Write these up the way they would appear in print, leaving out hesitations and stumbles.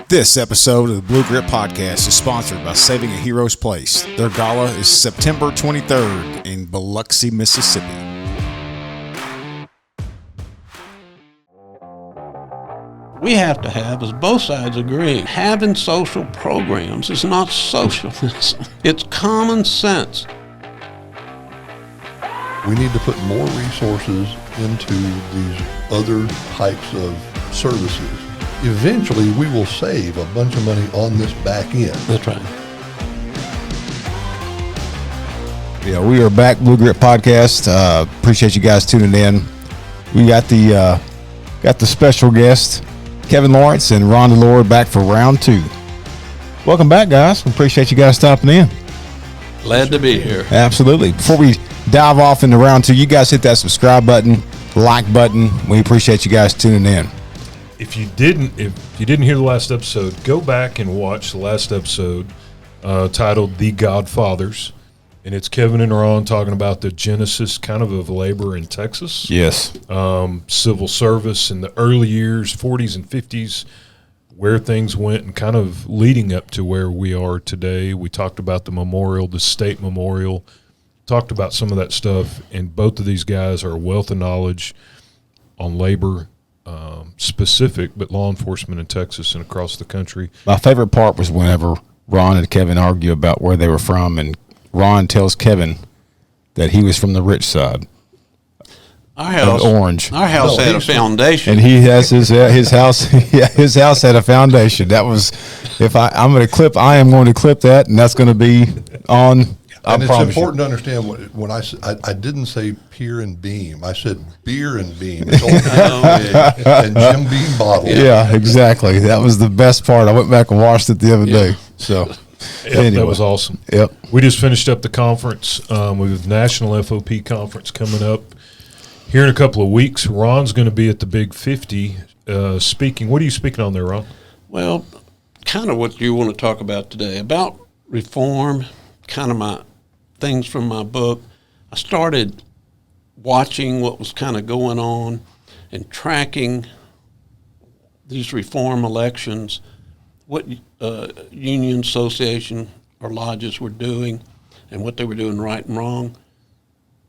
This episode of the Blue Grit Podcast is sponsored by Saving a Hero's Place. Their gala is September 23rd in Biloxi, Mississippi. We have to have, as both sides agree, having social programs is not socialism. It's common sense. We need to put more resources into these other types of services. Eventually, we will save a bunch of money on this back end. That's right. Yeah, we are back, Blue Grit Podcast. Appreciate you guys tuning in. We got the special guest, Kevin Lawrence and Ron DeLord, back for round two. Welcome back, guys. We appreciate you guys stopping in. Glad to be here. Absolutely. Before we dive off into round two, you guys hit that subscribe button, like button. We appreciate you guys tuning in. If you didn't hear the last episode, go back and watch the last episode titled "The Godfathers," and it's Kevin and Ron talking about the genesis kind of labor in Texas. Yes. Civil service in the early years, 40s and 50s, where things went and kind of leading up to where we are today. We talked about the memorial, the state memorial, talked about some of that stuff, and both of these guys are a wealth of knowledge on labor, specific, but law enforcement in Texas and across the country. My favorite part was whenever Ron and Kevin argue about where they were from, and Ron tells Kevin that he was from the rich side. Our house, Orange. Our house had a foundation, and he has his house. Yeah, his house had a foundation. That was, I'm going to clip that, and that's going to be on. And it's important to understand when I didn't say pier and beam. I said beer and beam. It's and Jim Beam bottle. Yeah, exactly. That was the best part. I went back and watched it the other day. So anyway. That was awesome. Yep. We just finished up the conference. We have the National FOP Conference coming up here in a couple of weeks. Ron's going to be at the Big 50 speaking. What are you speaking on there, Ron? Well, kind of what you want to talk about today, about reform, kind of my things from my book. I started watching what was kind of going on and tracking these reform elections, what union, association, or lodges were doing and what they were doing right and wrong,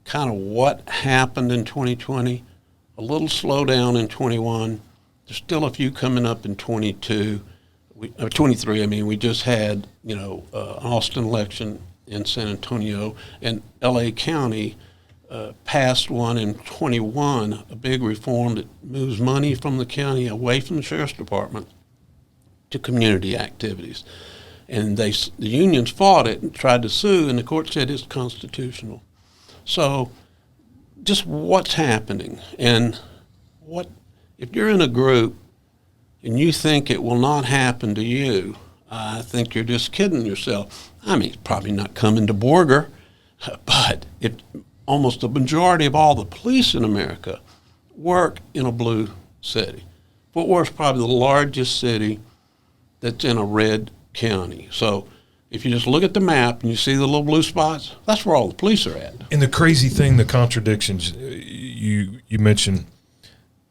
kind of what happened in 2020, a little slowdown in 21. There's still a few coming up in 22, 23. I mean, we just had, Austin election in San Antonio, and L.A. County passed one in 21, a big reform that moves money from the county away from the sheriff's department to community activities. And the unions fought it and tried to sue, and the court said it's constitutional. So just what's happening, and if you're in a group and you think it will not happen to you, I think you're just kidding yourself. I mean, it's probably not coming to Borger, but almost the majority of all the police in America work in a blue city. Fort Worth's probably the largest city that's in a red county. So if you just look at the map and you see the little blue spots, that's where all the police are at. And the crazy thing, the contradictions, you mentioned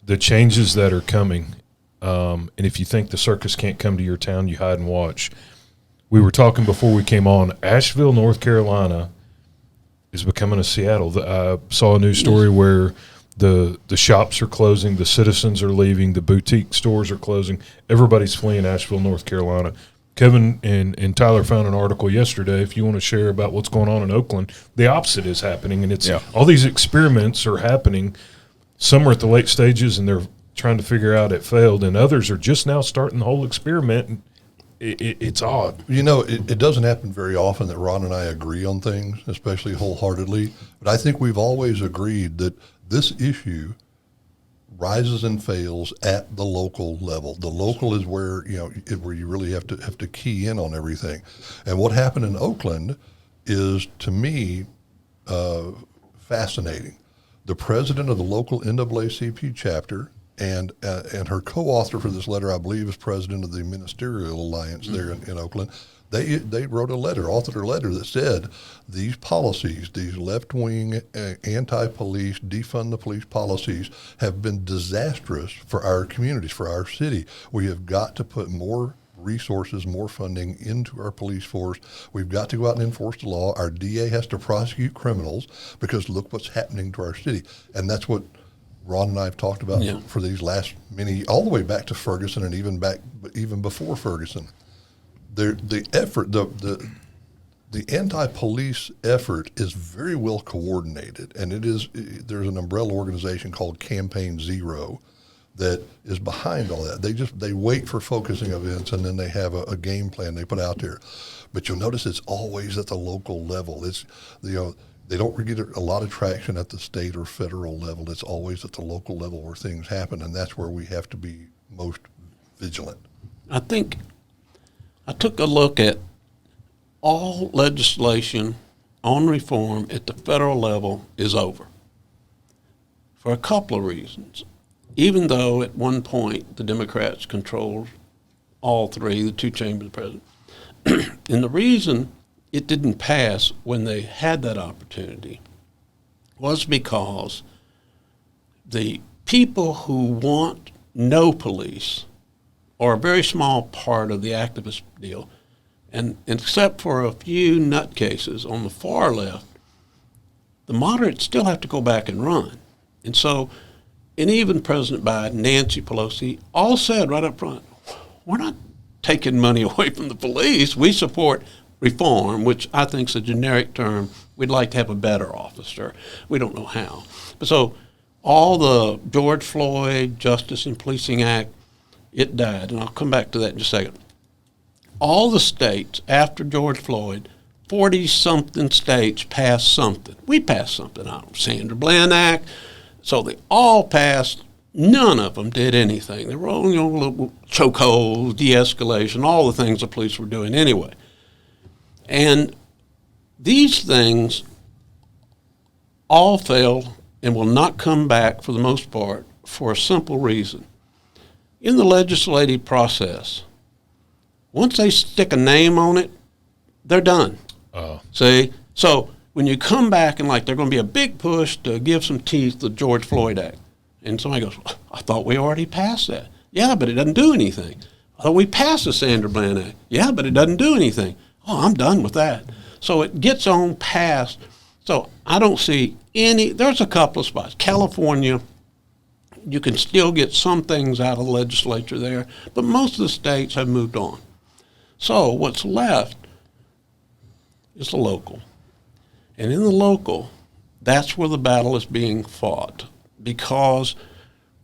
the changes that are coming. And if you think the circus can't come to your town, you hide and watch. We were talking before we came on. Asheville, North Carolina is becoming a Seattle. I saw a news story where the shops are closing, the citizens are leaving, the boutique stores are closing. Everybody's fleeing Asheville, North Carolina. Kevin and Tyler found an article yesterday, if you want to share about what's going on in Oakland. The opposite is happening, and it's all these experiments are happening. Some are at the late stages, and they're trying to figure out it failed, and others are just now starting the whole experiment. And it's odd. It doesn't happen very often that Ron and I agree on things, especially wholeheartedly. But I think we've always agreed that this issue rises and fails at the local level. The local is where where you really have to key in on everything. And what happened in Oakland is, to me, fascinating. The president of the local NAACP chapter and her co-author for this letter, I believe, is president of the Ministerial Alliance there in Oakland. They wrote authored a letter that said these policies, these left-wing anti-police, defund the police policies have been disastrous for our communities, for our city. We have got to put more resources, more funding into our police force. We've got to go out and enforce the law. Our DA has to prosecute criminals because look what's happening to our city. And that's what Ron and I have talked about for these last all the way back to Ferguson and even before Ferguson. The effort, the anti-police effort is very well coordinated, and there's an umbrella organization called Campaign Zero that is behind all that. They wait for focusing events, and then they have a game plan they put out there. But you'll notice it's always at the local level. It's they don't get a lot of traction at the state or federal level. It's always at the local level where things happen, and that's where we have to be most vigilant. I think I took a look at all legislation on reform at the federal level is over for a couple of reasons. Even though at one point the Democrats controlled all three, the two chambers of the president. And the reason it didn't pass when they had that opportunity was because the people who want no police are a very small part of the activist deal. And except for a few nutcases on the far left, the moderates still have to go back and run. And so, and even President Biden, Nancy Pelosi, all said right up front, we're not taking money away from the police. We support reform, which I think is a generic term. We'd like to have a better officer. We don't know how. But so all the George Floyd Justice and Policing Act, it died. And I'll come back to that in just a second. All the states after George Floyd, 40-something states passed something. We passed something. Sandra Bland Act. So they all passed. None of them did anything. They were all, little chokeholds, de-escalation, all the things the police were doing anyway. And these things all failed and will not come back for the most part for a simple reason. In the legislative process, once they stick a name on it, they're done. See? So when you come back and they're going to be a big push to give some teeth to the George Floyd Act, and somebody goes, I thought we already passed that. Yeah, but it doesn't do anything. I thought we passed the Sandra Bland Act. Yeah, but it doesn't do anything. Oh, I'm done with that. So it gets on past. So I don't see there's a couple of spots. California, you can still get some things out of the legislature there, but most of the states have moved on. So what's left is the local. And in the local, that's where the battle is being fought, because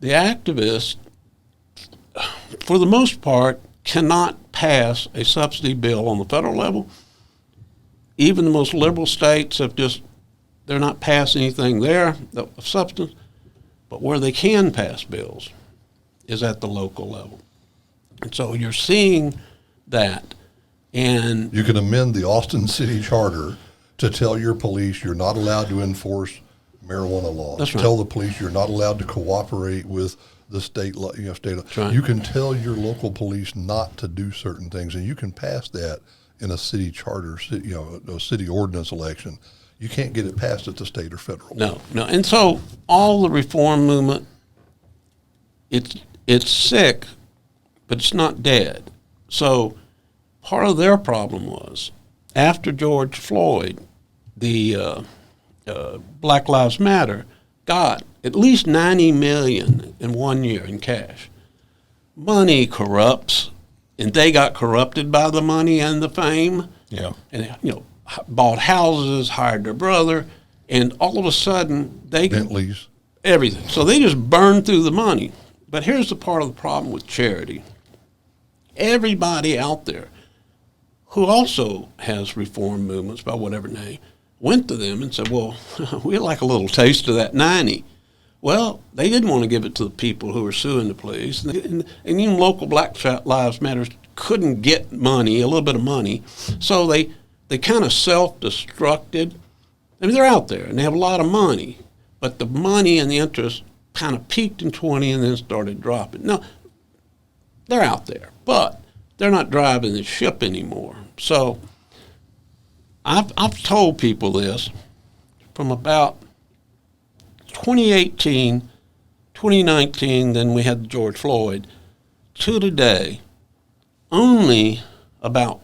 the activists, for the most part, cannot pass a subsidy bill on the federal level. Even the most liberal states they're not passing anything there of substance. But where they can pass bills is at the local level. And so you're seeing that. And you can amend the Austin City Charter to tell your police you're not allowed to enforce marijuana laws. That's right. Tell the police you're not allowed to cooperate with the state law. That's right. You can tell your local police not to do certain things, and you can pass that in a city charter, a city ordinance election. You can't get it passed at the state or federal. No. And so all the reform movement, it's sick, but it's not dead. So part of their problem was after George Floyd, the Black Lives Matter got at least $90 million in 1 year in cash. Money corrupts, and they got corrupted by the money and the fame. Yeah. And bought houses, hired their brother, and all of a sudden Bentleys, everything. So they just burned through the money. But here's the part of the problem with charity. Everybody out there who also has reform movements by whatever name went to them and said, well, we'd like a little taste of that 90. Well, they didn't want to give it to the people who were suing the police. And even local Black Lives Matter couldn't get money, a little bit of money. So they kind of self-destructed. I mean, they're out there, and they have a lot of money. But the money and the interest kind of peaked in 20 and then started dropping. No, they're out there, but they're not driving the ship anymore. So I've told people this from about 2018, 2019, then we had George Floyd, to today, only about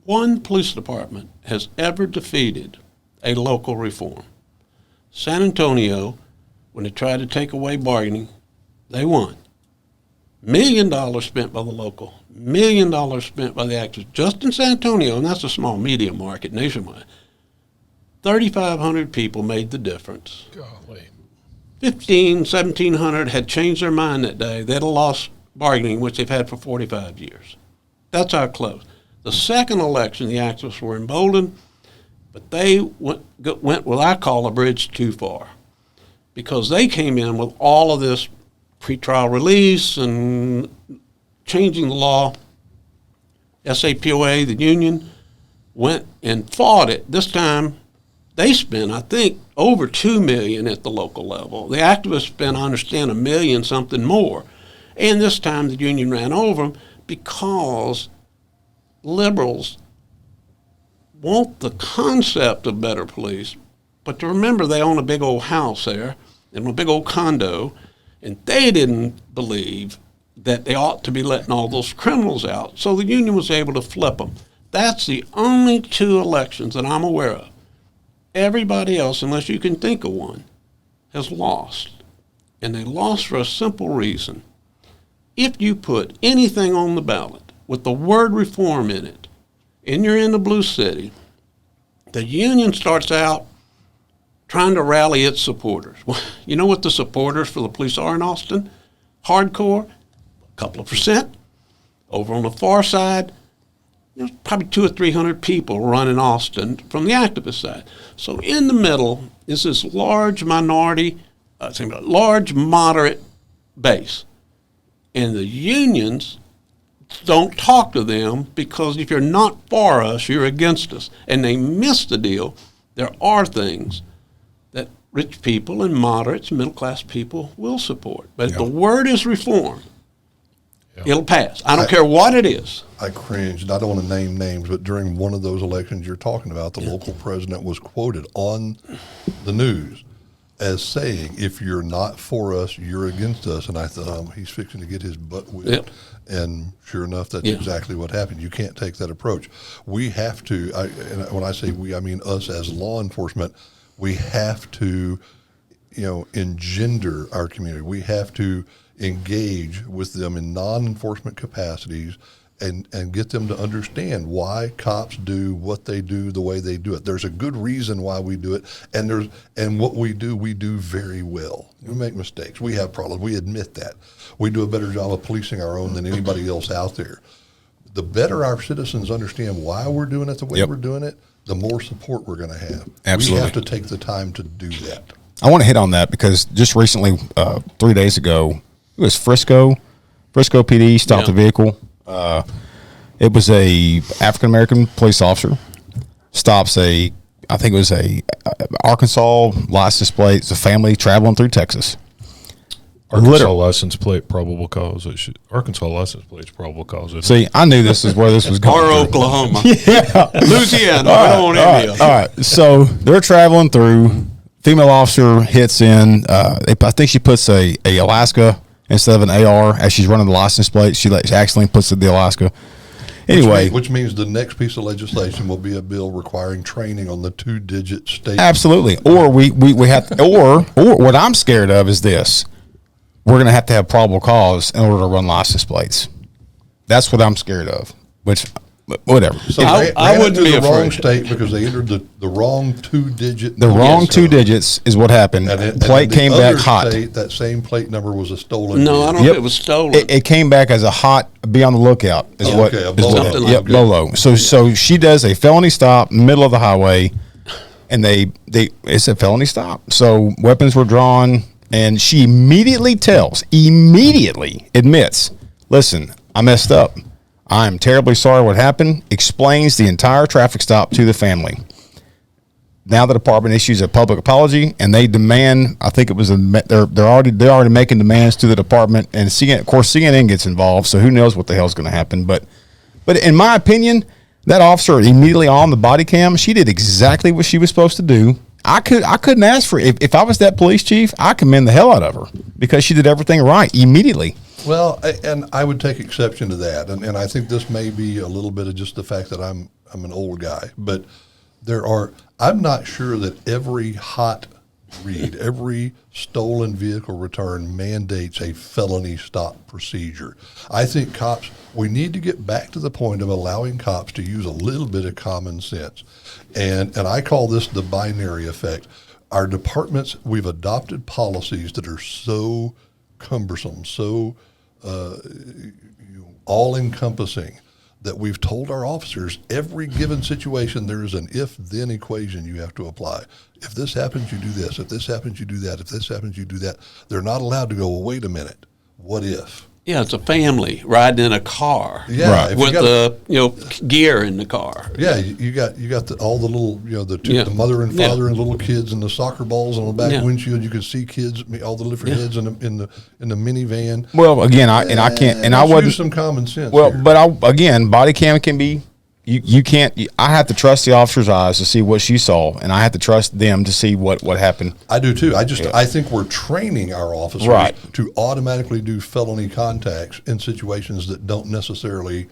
one police department has ever defeated a local reform. San Antonio, when they tried to take away bargaining, they won. $1 million spent by the local, $1 million spent by the actors, just in San Antonio, and that's a small media market nationwide. 3,500 people made the difference. Golly. 1,700 had changed their mind that day. They'd have lost bargaining, which they've had for 45 years. That's how close. The second election, the activists were emboldened, but they went what I call a bridge too far, because they came in with all of this pretrial release and changing the law. SAPOA, the union, went and fought it. This time, they spent, I think, over $2 million at the local level. The activists spent, I understand, $1 million something more. And this time, the union ran over them because liberals want the concept of better police, but to remember they own a big old house there and a big old condo, and they didn't believe that they ought to be letting all those criminals out. So the union was able to flip them. That's the only two elections that I'm aware of. Everybody else, unless you can think of one, has lost. And they lost for a simple reason. If you put anything on the ballot with the word reform in it, and you're in the blue city, the union starts out trying to rally its supporters. Well, you know what the supporters for the police are in Austin? Hardcore, a couple of percent. Over on the far side, there's probably 200 or 300 people running Austin from the activist side. So in the middle is this large minority, large moderate base. And the unions don't talk to them because if you're not for us, you're against us. And they miss the deal. There are things that rich people and moderates, middle-class people will support. But if the word is reform, it'll pass. I don't care what it is. I cringed. I don't want to name names, but during one of those elections you're talking about, the local president was quoted on the news as saying, if you're not for us, you're against us. And I thought, he's fixing to get his butt whipped. Yep. And sure enough, that's exactly what happened. You can't take that approach. We have to, and when I say we, I mean us as law enforcement, we have to, engender our community. We have to engage with them in non-enforcement capacities and get them to understand why cops do what they do the way they do it. There's a good reason why we do it, and what we do very well. We make mistakes. We have problems. We admit that. We do a better job of policing our own than anybody else out there. The better our citizens understand why we're doing it the way we're doing it, the more support we're going to have. Absolutely. We have to take the time to do that. I want to hit on that because just recently, 3 days ago, it was Frisco PD stopped a vehicle. It was a African American police officer stops I think it was a Arkansas license plate. It's a family traveling through Texas. Arkansas license plate, probable cause. Arkansas license plate's probable cause. See, I knew this is where this was going. Or Oklahoma. Yeah. Louisiana. All right. So they're traveling through. Female officer hits in. I think she puts a Alaska instead of an AR as she's running the license plate. She accidentally puts the Alaska. Anyway, which means the next piece of legislation will be a bill requiring training on the 2-digit state. Absolutely. Or we have, or what I'm scared of is this: we're going to have probable cause in order to run license plates. That's what I'm scared of. Which, whatever. So I wouldn't be the wrong afraid. state because they entered the wrong 2-digit. The wrong 2 digits is what happened. Plate came back hot. That same plate number was a stolen. No, I don't think it was stolen. It came back as a hot. Be on the lookout. Is what? Okay, a is BOLO. what Something yep, like BOLO. So she does a felony stop middle of the highway, and it's a felony stop. So weapons were drawn, and she immediately admits, listen, I messed up. I'm terribly sorry what happened. Explains the entire traffic stop to the family. Now the department issues a public apology, and they demand. I think it was they're already making demands to the department, and of course CNN gets involved. So who knows what the hell's going to happen? But in my opinion, that officer immediately on the body cam, she did exactly what she was supposed to do. I couldn't ask for if I was that police chief, I commend the hell out of her because she did everything right immediately. Well, and I would take exception to that, and I think this may be a little bit of just the fact that I'm an old guy, but I'm not sure that every hot read, every stolen vehicle return mandates a felony stop procedure. I think we need to get back to the point of allowing cops to use a little bit of common sense, and I call this the binary effect. Our departments, we've adopted policies that are so cumbersome, so all-encompassing, that we've told our officers every given situation there is an if-then equation you have to apply. If this happens, you do this. If this happens, you do that. If this happens, you do that. They're not allowed to go, well, wait a minute, what if? Yeah, it's a family riding in a car. Yeah, right. With the gear in the car. Yeah, you got all the little the mother and father and little kids and the soccer balls on the back windshield. You can see kids, all the different heads in the minivan. Well, again, I would use some common sense. Well, here. but body cam can be. You can't. I have to trust the officer's eyes to see what she saw, and I have to trust them to see what happened. I do too. I think we're training our officers to automatically do felony contacts in situations that don't necessarily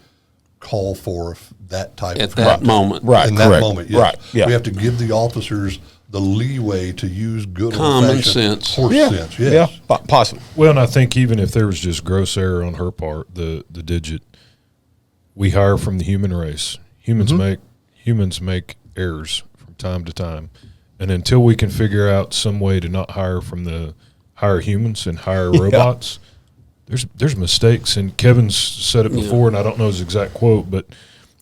call for that type at that moment. Right. In that moment, yes. Right. Yeah. We have to give the officers the leeway to use good common sense, horse sense. Yes. Yeah, possible. Well, and I think even if there was just gross error on her part, the digit. We hire from the human race. Humans make errors from time to time, and until we can figure out some way to not hire humans and hire robots, there's mistakes. And Kevin's said it before, and I don't know his exact quote, but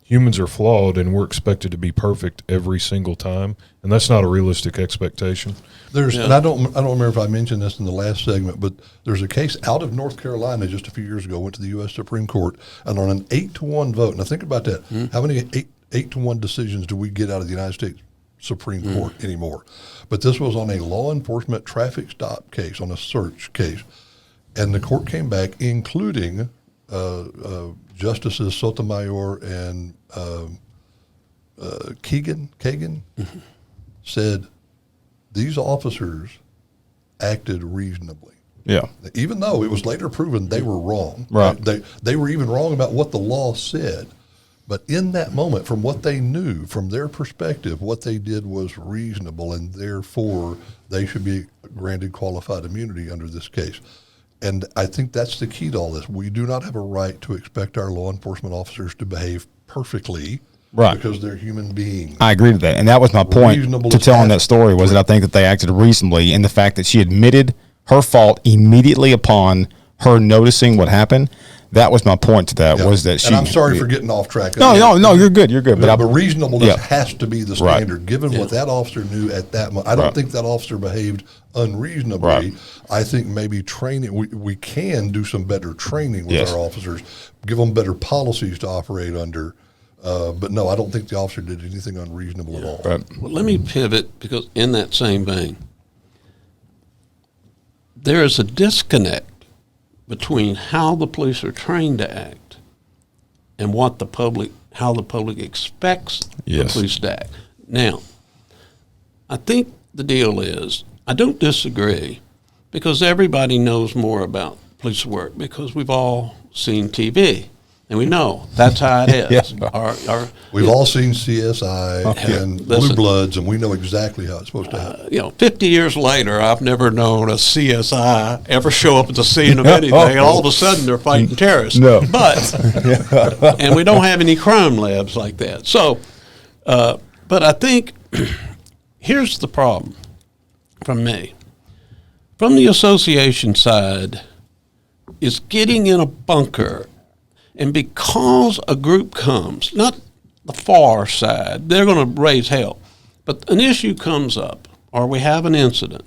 humans are flawed, and we're expected to be perfect every single time, and that's not a realistic expectation. And I don't remember if I mentioned this in the last segment, but there's a case out of North Carolina just a few years ago, went to the U.S. Supreme Court, and on an 8-1 vote, now think about that, how many 8-1 decisions do we get out of the United States Supreme Court anymore? But this was on a law enforcement traffic stop case, on a search case, and the court came back, including Justices Sotomayor and Kagan, said these officers acted reasonably. Yeah. Even though it was later proven they were wrong. Right. They were even wrong about what the law said. But in that moment, from what they knew, from their perspective, what they did was reasonable, and therefore they should be granted qualified immunity under this case. And I think that's the key to all this. We do not have a right to expect our law enforcement officers to behave perfectly, because they're human beings. I agree with that, and that was my point to telling that story, was that I think that they acted reasonably, and the fact that she admitted her fault immediately upon her noticing what happened. That was my point to that, was that she... And I'm sorry for getting off track. No, you're good. But reasonableness has to be the standard, given what that officer knew at that moment. I don't think that officer behaved unreasonably. Right. I think maybe training, we can do some better training with our officers, give them better policies to operate under. But no, I don't think the officer did anything unreasonable at all. Right. Well, let me pivot, because in that same vein, there is a disconnect between how the police are trained to act and how the public expects the police to act. Now, I think the deal is, I don't disagree, because everybody knows more about police work because we've all seen TV. And we know that's how it is. We've all seen CSI and Blue Bloods, and we know exactly how it's supposed to happen. 50 years later, I've never known a CSI ever show up at the scene of anything, and all of a sudden they're fighting terrorists. No. But, and we don't have any crime labs like that. So, but I think here's the problem from me. From the association side, is getting in a bunker. And because a group comes, not the far side, they're going to raise hell, but an issue comes up or we have an incident,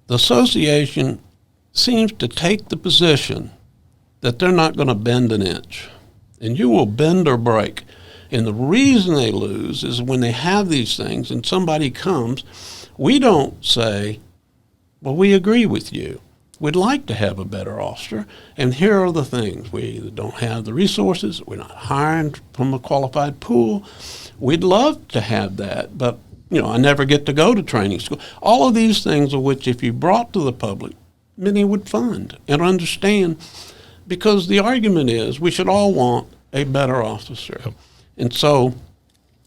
the association seems to take the position that they're not going to bend an inch. And you will bend or break. And the reason they lose is when they have these things and somebody comes, we don't say, well, we agree with you. We'd like to have a better officer, and here are the things. We either don't have the resources, we're not hiring from a qualified pool. We'd love to have that, but I never get to go to training school. All of these things of which if you brought to the public many would fund and understand, because the argument is we should all want a better officer. Yep. And so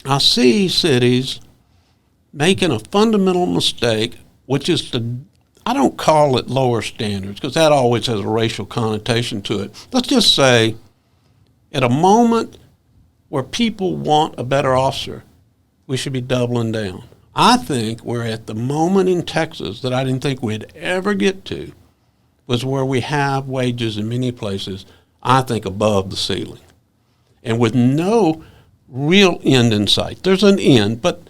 I see cities making a fundamental mistake, which is I don't call it lower standards because that always has a racial connotation to it. Let's just say at a moment where people want a better officer, we should be doubling down. I think we're at the moment in Texas that I didn't think we'd ever get to, was where we have wages in many places, I think, above the ceiling. And with no real end in sight. There's an end, but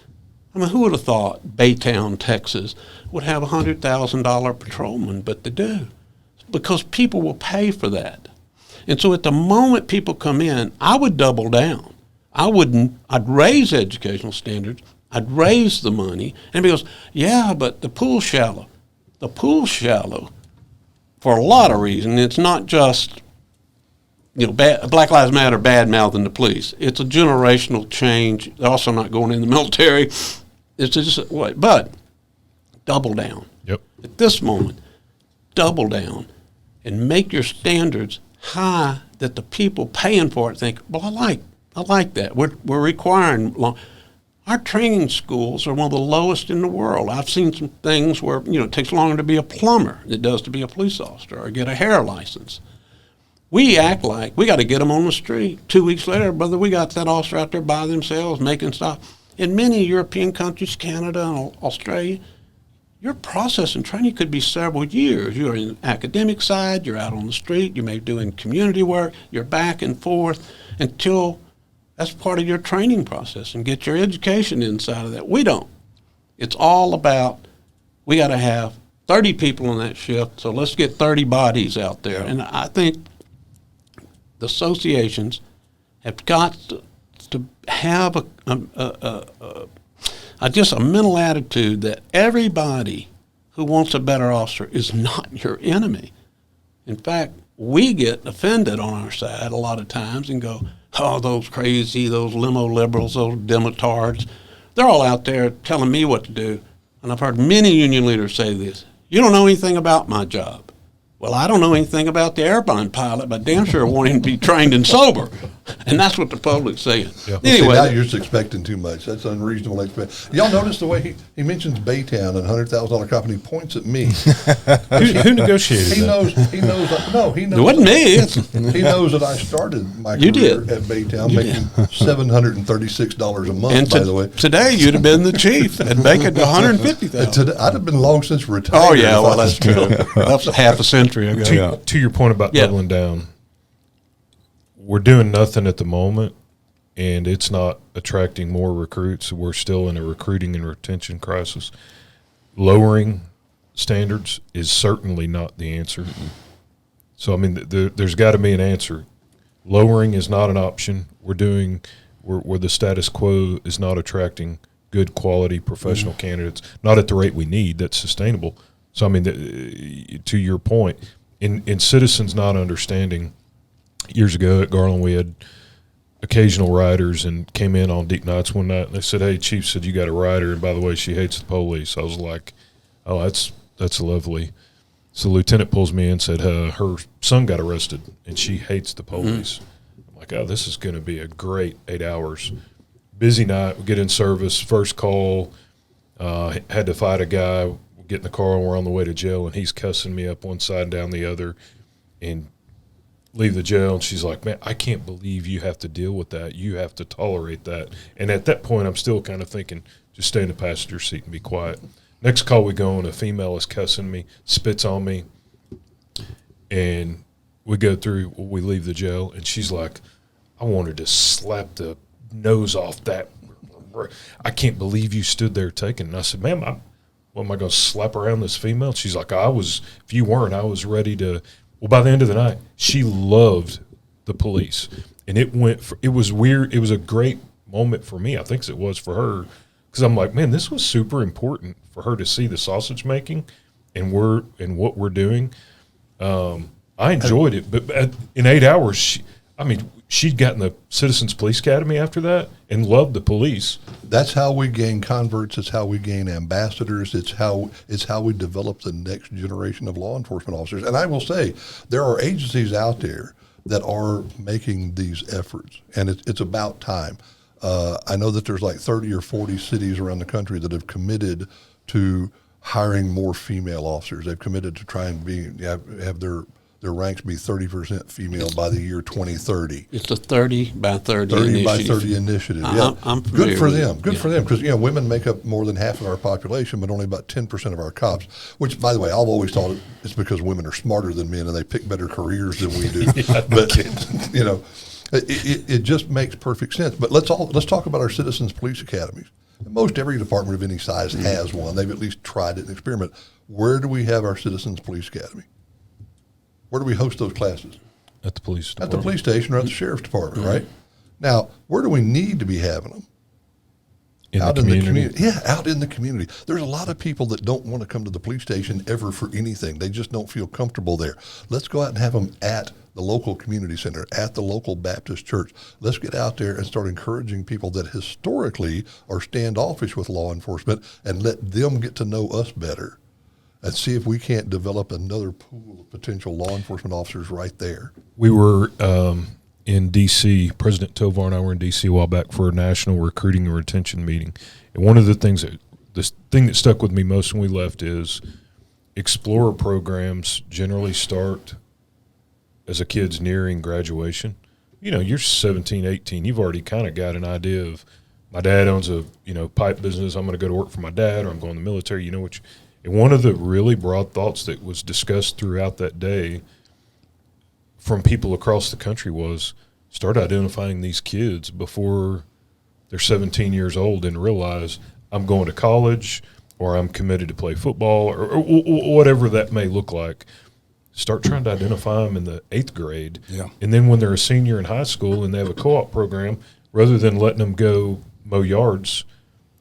I mean, who would have thought Baytown, Texas, would have a $100,000 patrolman? But they do, because people will pay for that. And so at the moment people come in, I would double down. I'd raise educational standards, I'd raise the money, and because, yeah, but the pool's shallow. The pool's shallow for a lot of reasons. It's not just, Black Lives Matter bad-mouthing the police. It's a generational change. They're also not going in the military. It's just what, but double down. Yep. At this moment, double down and make your standards high that the people paying for it think, well, I like that. We're requiring our training schools are one of the lowest in the world. I've seen some things where it takes longer to be a plumber than it does to be a police officer or get a hair license. We act like we got to get them on the street. 2 weeks later, brother, we got that officer out there by themselves making stuff. In many European countries, Canada and Australia, your process and training could be several years. You're in the academic side, you're out on the street, you may be doing community work, you're back and forth until that's part of your training process and get your education inside of that. We don't. It's all about, we got to have 30 people in that shift, so let's get 30 bodies out there. And I think the associations have got to have just a mental attitude that everybody who wants a better officer is not your enemy. In fact, we get offended on our side a lot of times and go, oh, those crazy, those limo liberals, those demotards, they're all out there telling me what to do. And I've heard many union leaders say this, you don't know anything about my job. Well, I don't know anything about the airplane pilot, but damn sure want him to be trained and sober. And that's what the public's saying. Yeah. Anyway. See, now you're just expecting too much. That's unreasonable expectation. Y'all notice the way he mentions Baytown and $100,000 company points at me. Who negotiated He that? knows, no, he knows. It wasn't me. He knows that I started my You career did. at Baytown making $736 a month, And by the way. today you'd have been the chief and making $150,000. I'd have been long since retired. Oh, yeah, if well, I that's was true. That's a half a century ago. To your point about Yeah. doubling down, we're doing nothing at the moment, and it's not attracting more recruits. We're still in a recruiting and retention crisis. Lowering standards is certainly not the answer. So, I mean, there's got to be an answer. Lowering is not an option. We're where the status quo is not attracting good quality professional candidates, not at the rate we need that's sustainable. So, I mean, to your point, in citizens not understanding, years ago at Garland, we had occasional riders and came in on deep nights one night and they said, hey, Chief said you got a rider, and by the way, she hates the police. I was like, oh, that's lovely. So the lieutenant pulls me in and said, her son got arrested and she hates the police. I'm like, oh, this is going to be a great 8 hours. Busy night, we get in service, first call, had to fight a guy, we get in the car and we're on the way to jail, and he's cussing me up one side and down the other, and leave the jail, and she's like, man, I can't believe you have to deal with that. You have to tolerate that. And at that point, I'm still kind of thinking, just stay in the passenger seat and be quiet. Next call we go on, a female is cussing me, spits on me, and we go through, we leave the jail, and she's like, I wanted to slap the nose off that. I can't believe you stood there taking it. And I said, ma'am, what am I going to slap around this female? She's like, if you weren't, I was ready to. Well, by the end of the night, she loved the police, and it was weird. It was a great moment for me. I think it was for her, because I'm like, man, this was super important for her to see the sausage making and what we're doing. I enjoyed it, but in 8 hours, I mean, she'd gotten the Citizens Police Academy after that and loved the police. That's how we gain converts. It's how we gain ambassadors. It's how we develop the next generation of law enforcement officers. And I will say, there are agencies out there that are making these efforts, and it's about time. I know that there's like 30 or 40 cities around the country that have committed to hiring more female officers. They've committed to try and have their ranks be 30% female by the year 2030. It's a 30 by 30 30 by initiative. 30 initiative. I'm Good for them. it. Good for them, because women make up more than half of our population, but only about 10% of our cops. Which, by the way, I've always thought it's because women are smarter than men and they pick better careers than we do. But it just makes perfect sense. But let's talk about our Citizens Police Academies. Most every department of any size has one. They've at least tried it and experimented. Where do we have our Citizens Police Academy? Where do we host those classes? At the police department. At the police station or at the sheriff's department, right? Now, where do we need to be having them? In the community. Yeah, out in the community. There's a lot of people that don't want to come to the police station ever for anything. They just don't feel comfortable there. Let's go out and have them at the local community center, at the local Baptist church. Let's get out there and start encouraging people that historically are standoffish with law enforcement and let them get to know us better and see if we can't develop another pool of potential law enforcement officers right there. We were in D.C., President Tovar and I were in D.C. a while back for a national recruiting and retention meeting. And one of the things that stuck with me most when we left is Explorer programs generally start as a kid's nearing graduation. You're 17, 18. You've already kind of got an idea of, my dad owns a, pipe business. I'm going to go to work for my dad, or I'm going to the military. And one of the really broad thoughts that was discussed throughout that day from people across the country was, start identifying these kids before they're 17 years old and realize, I'm going to college, or I'm committed to play football, or whatever that may look like. Start trying to identify them in the 8th grade. Yeah. And then when they're a senior in high school and they have a co-op program, rather than letting them go mow yards,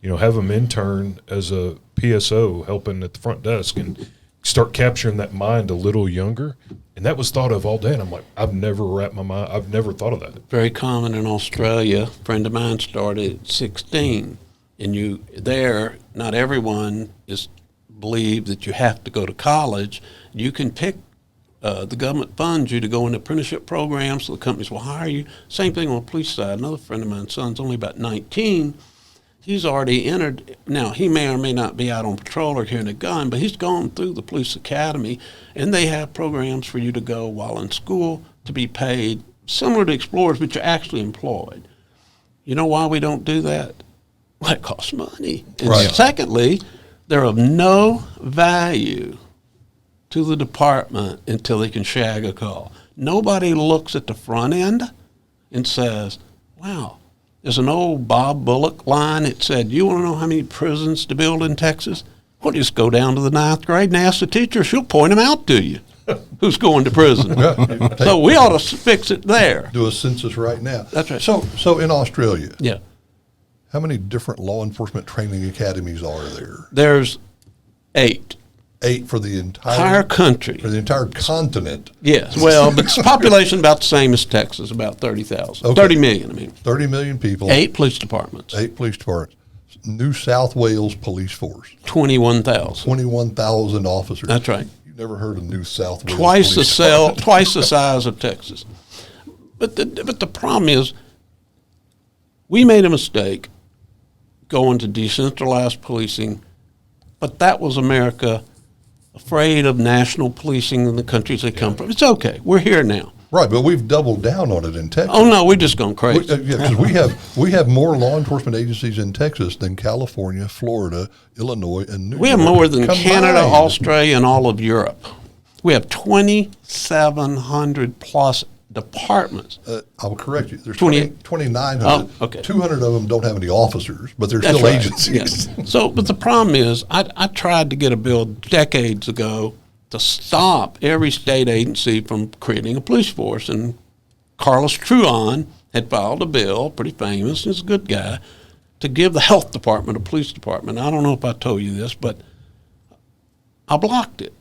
have them intern as a PSO helping at the front desk and start capturing that mind a little younger. And that was thought of all day. And I'm like, I've never thought of that. Very common in Australia. A friend of mine started at 16. And not everyone believes that you have to go to college. You can pick, the government funds you to go into apprenticeship programs, so the companies will hire you. Same thing on the police side. Another friend of mine's son's only about 19. He's already entered. Now, he may or may not be out on patrol or carrying a gun, but he's gone through the police academy, and they have programs for you to go while in school to be paid, similar to Explorers, but you're actually employed. You know why we don't do that? Well, it costs money. And Right. Secondly, they're of no value to the department until they can shag a call. Nobody looks at the front end and says, wow, there's an old Bob Bullock line that said, you want to know how many prisons to build in Texas? Well, just go down to the 9th grade and ask the teacher. She'll point them out to you, who's going to prison. So we ought to fix it there. Do a census right now. That's right. So in Australia, Yeah. how many different law enforcement training academies are there? There's 8. 8 for the entire country. For the entire continent. Yes. Well, but it's population about the same as Texas, about 30,000. Okay. 30 million, I mean. 30 million people. 8 police departments. 8 police departments. New South Wales police force. 21,000. 21,000 officers. That's right. You've never heard of New South Wales Twice police twice the size of Texas. But the problem is, we made a mistake going to decentralized policing, but that was America afraid of national policing in the countries they come from. It's okay. We're here now. Right, but we've doubled down on it in Texas. Oh no, we're just gone crazy. Because we have more law enforcement agencies in Texas than California, Florida, Illinois, and New York. We have more than combined. Canada, Australia, and all of Europe. We have 2,700 plus departments. I'll correct you. There's 2,900. Oh, okay. 200 of them don't have any officers, but they're That's still right. agencies. Yeah. So, but the problem is, I tried to get a bill decades ago to stop every state agency from creating a police force, and Carlos Truon had filed a bill, pretty famous, he's a good guy, to give the health department a police department. I don't know if I told you this, but I blocked it.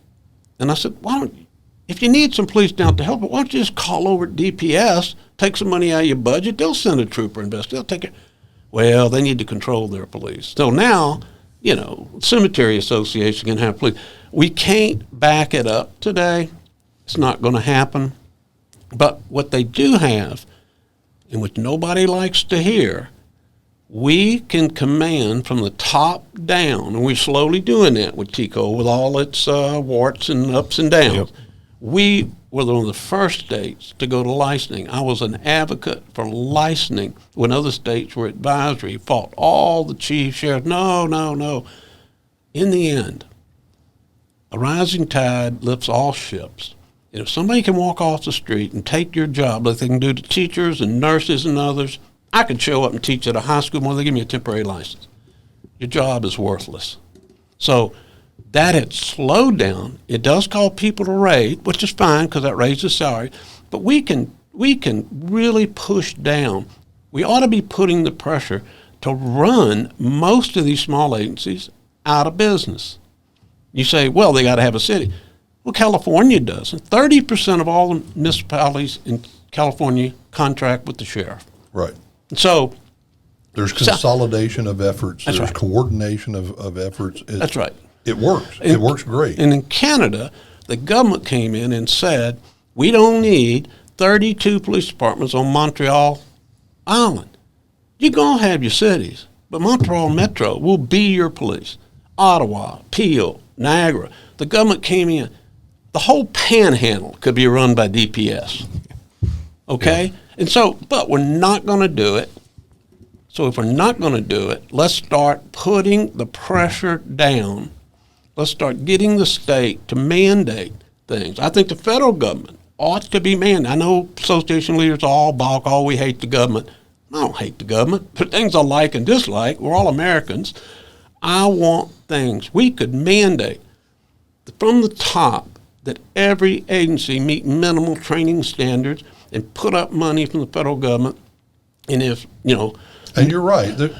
And I said, why don't if you need some police down to help, why don't you just call over at DPS, take some money out of your budget, they'll send a trooper investigate, they'll take it. Well, they need to control their police. So now, Cemetery Association can have police. We can't back it up today. It's not going to happen. But what they do have, and which nobody likes to hear, we can command from the top down, and we're slowly doing that with TCO with all its warts and ups and downs. Yep. We were one of the first states to go to licensing. I was an advocate for licensing when other states were advisory, fought all the chiefs, sheriffs, no. In the end, a rising tide lifts all ships. And if somebody can walk off the street and take your job like they can do to teachers and nurses and others, I could show up and teach at a high school, they give me a temporary license. Your job is worthless. So that had slowed down. It does call people to raid, which is fine because that raises salary. But we can really push down. We ought to be putting the pressure to run most of these small agencies out of business. You say, well, they got to have a city. Well, California does. And 30% of all the municipalities in California contract with the sheriff. Right. So there's consolidation of efforts. That's There's right. coordination of efforts. That's right. It works. It works great. And in Canada, the government came in and said, we don't need 32 police departments on Montreal Island. You're going to have your cities, but Montreal Metro will be your police. Ottawa, Peel, Niagara. The government came in. The whole panhandle could be run by DPS. Okay? Yeah. And so, but we're not going to do it. So if we're not going to do it, let's start putting the pressure down. Let's start getting the state to mandate things. I think the federal government ought to be mandated. I know association leaders all balk, we hate the government. I don't hate the government. But things I like and dislike, we're all Americans. I want things. We could mandate from the top that every agency meet minimal training standards and put up money from the federal government. And if, And you're right.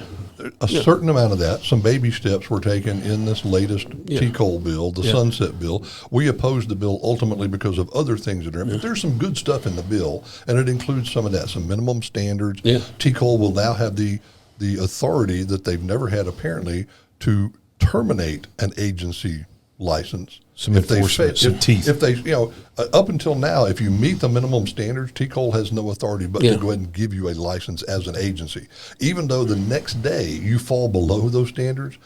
A certain amount of that, some baby steps were taken in this latest TCOL bill, the Sunset Bill. We opposed the bill ultimately because of other things that are in it. But there's some good stuff in the bill, and it includes some of that, some minimum standards. Yeah. TCOL will now have the authority that they've never had apparently to terminate an agency license. Some enforcement, some teeth. If they, up until now, if you meet the minimum standards, TCOL has no authority but to go ahead and give you a license as an agency. Even though the next day you fall below those standards,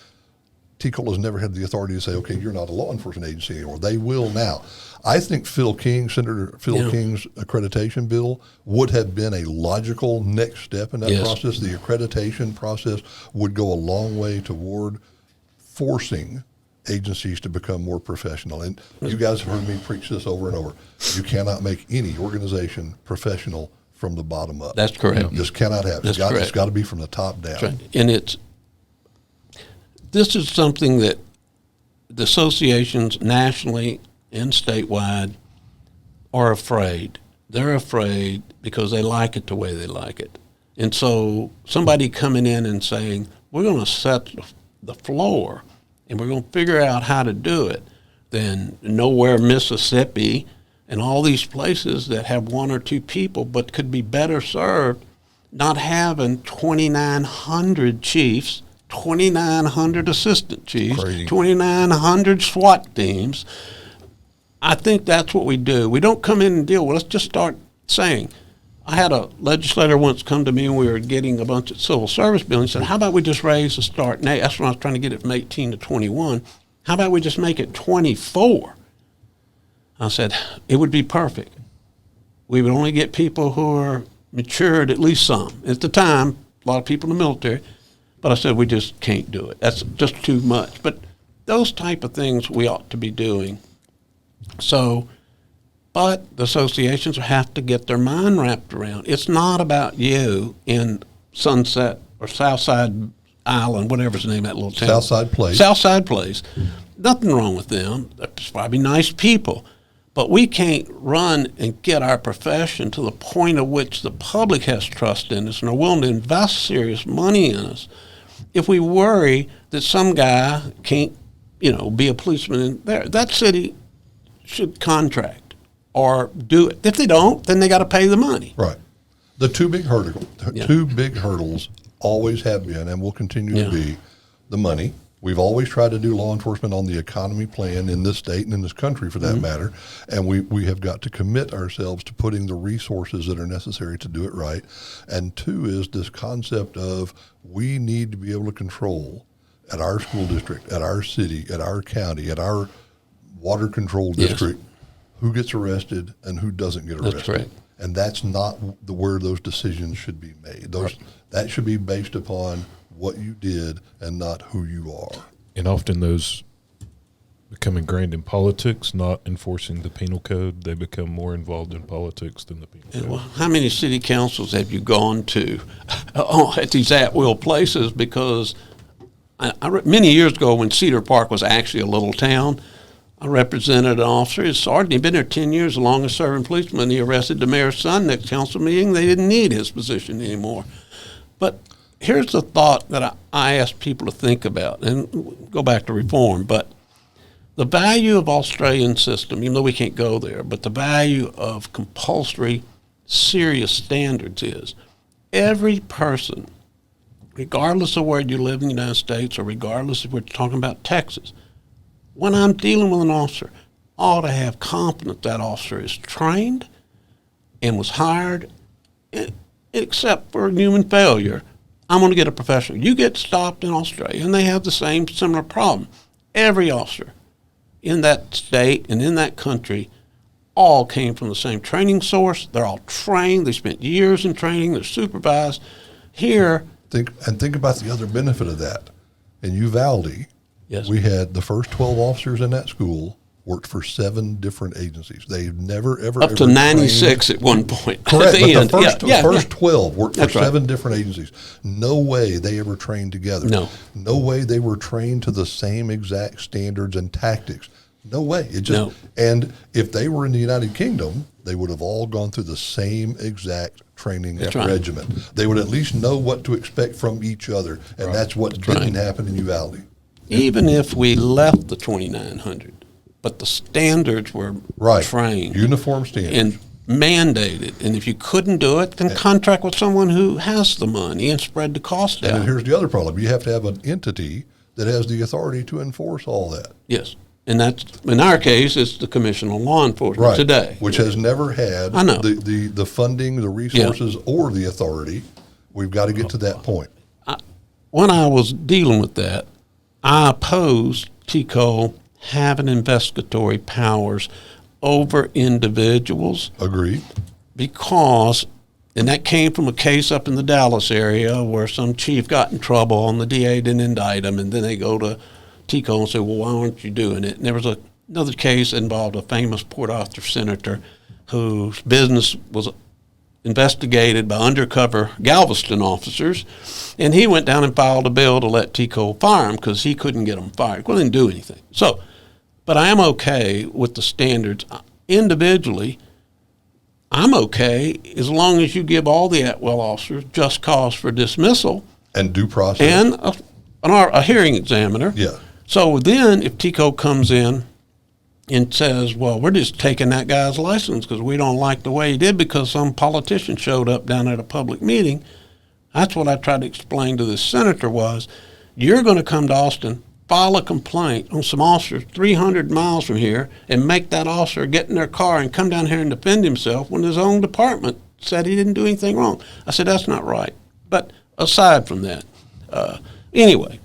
TCOL has never had the authority to say, okay, you're not a law enforcement agency anymore. They will now. I think Senator Phil King's accreditation bill would have been a logical next step in that process. The accreditation process would go a long way toward forcing agencies to become more professional. And you guys have heard me preach this over and over. You cannot make any organization professional from the bottom up. That's correct. Just cannot happen. It's got to be from the top down. That's right. And this is something that the associations nationally and statewide are afraid. They're afraid because they like it the way they like it. And so somebody coming in and saying, we're going to set the floor and we're going to figure out how to do it, then Nowhere, Mississippi, and all these places that have one or two people but could be better served not having 2,900 chiefs, 2,900 assistant chiefs, 2,900 SWAT teams. I think that's what we do. We don't come in and deal with it. Let's just start saying. I had a legislator once come to me and we were getting a bunch of civil service bills. He said, how about we just raise the start? Now, that's when I was trying to get it from 18 to 21. How about we just make it 24? I said, it would be perfect. We would only get people who are matured, at least some. At the time, a lot of people in the military. But I said, we just can't do it. That's just too much. But those type of things we ought to be doing. So, but the associations have to get their mind wrapped around. It's not about you in Sunset or Southside Island, whatever's the name of that little town. Southside Place. Nothing wrong with them. They're probably nice people. But we can't run and get our profession to the point at which the public has trust in us and are willing to invest serious money in us if we worry that some guy can't, be a policeman in there. That city should contract or do it. If they don't, then they got to pay the money. Right. The two big hurdles always have been and will continue to be the money. We've always tried to do law enforcement on the economy plan in this state and in this country for that matter. And we have got to commit ourselves to putting the resources that are necessary to do it right. And two is this concept of we need to be able to control at our school district, at our city, at our county, at our water control district, who gets arrested and who doesn't get arrested. That's correct. And that's not where those decisions should be made. That should be based upon what you did and not who you are. And often those become ingrained in politics, not enforcing the penal code. They become more involved in politics than the penal code. Well, how many city councils have you gone to at these at-will places? Because many years ago when Cedar Park was actually a little town, I represented an officer, his sergeant. He'd been there 10 years, the longest serving policeman. He arrested the mayor's son next council meeting. They didn't need his position anymore. But here's the thought that I ask people to think about, and go back to reform. But the value of Australian system, even though we can't go there, but the value of compulsory, serious standards is every person, regardless of where you live in the United States or regardless if we're talking about Texas, when I'm dealing with an officer, I ought to have confidence that officer is trained and was hired, except for human failure. I'm going to get a professional. You get stopped in Australia, and they have the same similar problem. Every officer in that state and in that country all came from the same training source. They're all trained. They spent years in training. They're supervised. Here. Think about the other benefit of that. In Uvalde, we had the first 12 officers in that school worked for 7 different agencies. They've never, ever, up to 96 at one point. Correct. But the first 12 worked for That's 7 different agencies. No way they ever trained together. No way they were trained to the same exact standards and tactics. No way. And if they were in the United Kingdom, they would have all gone through the same exact training regimen. They would at least know what to expect from each other, and that's what didn't happen in Uvalde. Even if we left the 2,900, but the standards were trained. Uniform standards. And mandated. And if you couldn't do it, then contract with someone who has the money and spread the cost out. And here's the other problem. You have to have an entity that has the authority to enforce all that. Yes. And that's, in our case, it's the Commission on Law Enforcement today. Which has never had the funding, the resources, or the authority. We've got to get to that point. When I was dealing with that, I opposed TCO having investigatory powers over individuals. Agreed. Because, and that came from a case up in the Dallas area where some chief got in trouble and the DA didn't indict him, and then they go to TCO and say, well, why aren't you doing it? And there was another case that involved a famous Port Arthur senator whose business was investigated by undercover Galveston officers, and he went down and filed a bill to let TCO fire him because he couldn't get him fired. Well, didn't do anything. So, but I am okay with the standards. Individually, I'm okay as long as you give all the at-will officers just cause for dismissal. And due process. And a hearing examiner. Yeah. So then if TCO comes in and says, well, we're just taking that guy's license because we don't like the way he did because some politician showed up down at a public meeting, that's what I tried to explain to this senator was, you're going to come to Austin, file a complaint on some officers 300 miles from here, and make that officer get in their car and come down here and defend himself when his own department said he didn't do anything wrong. I said, that's not right. But aside from that, anyway.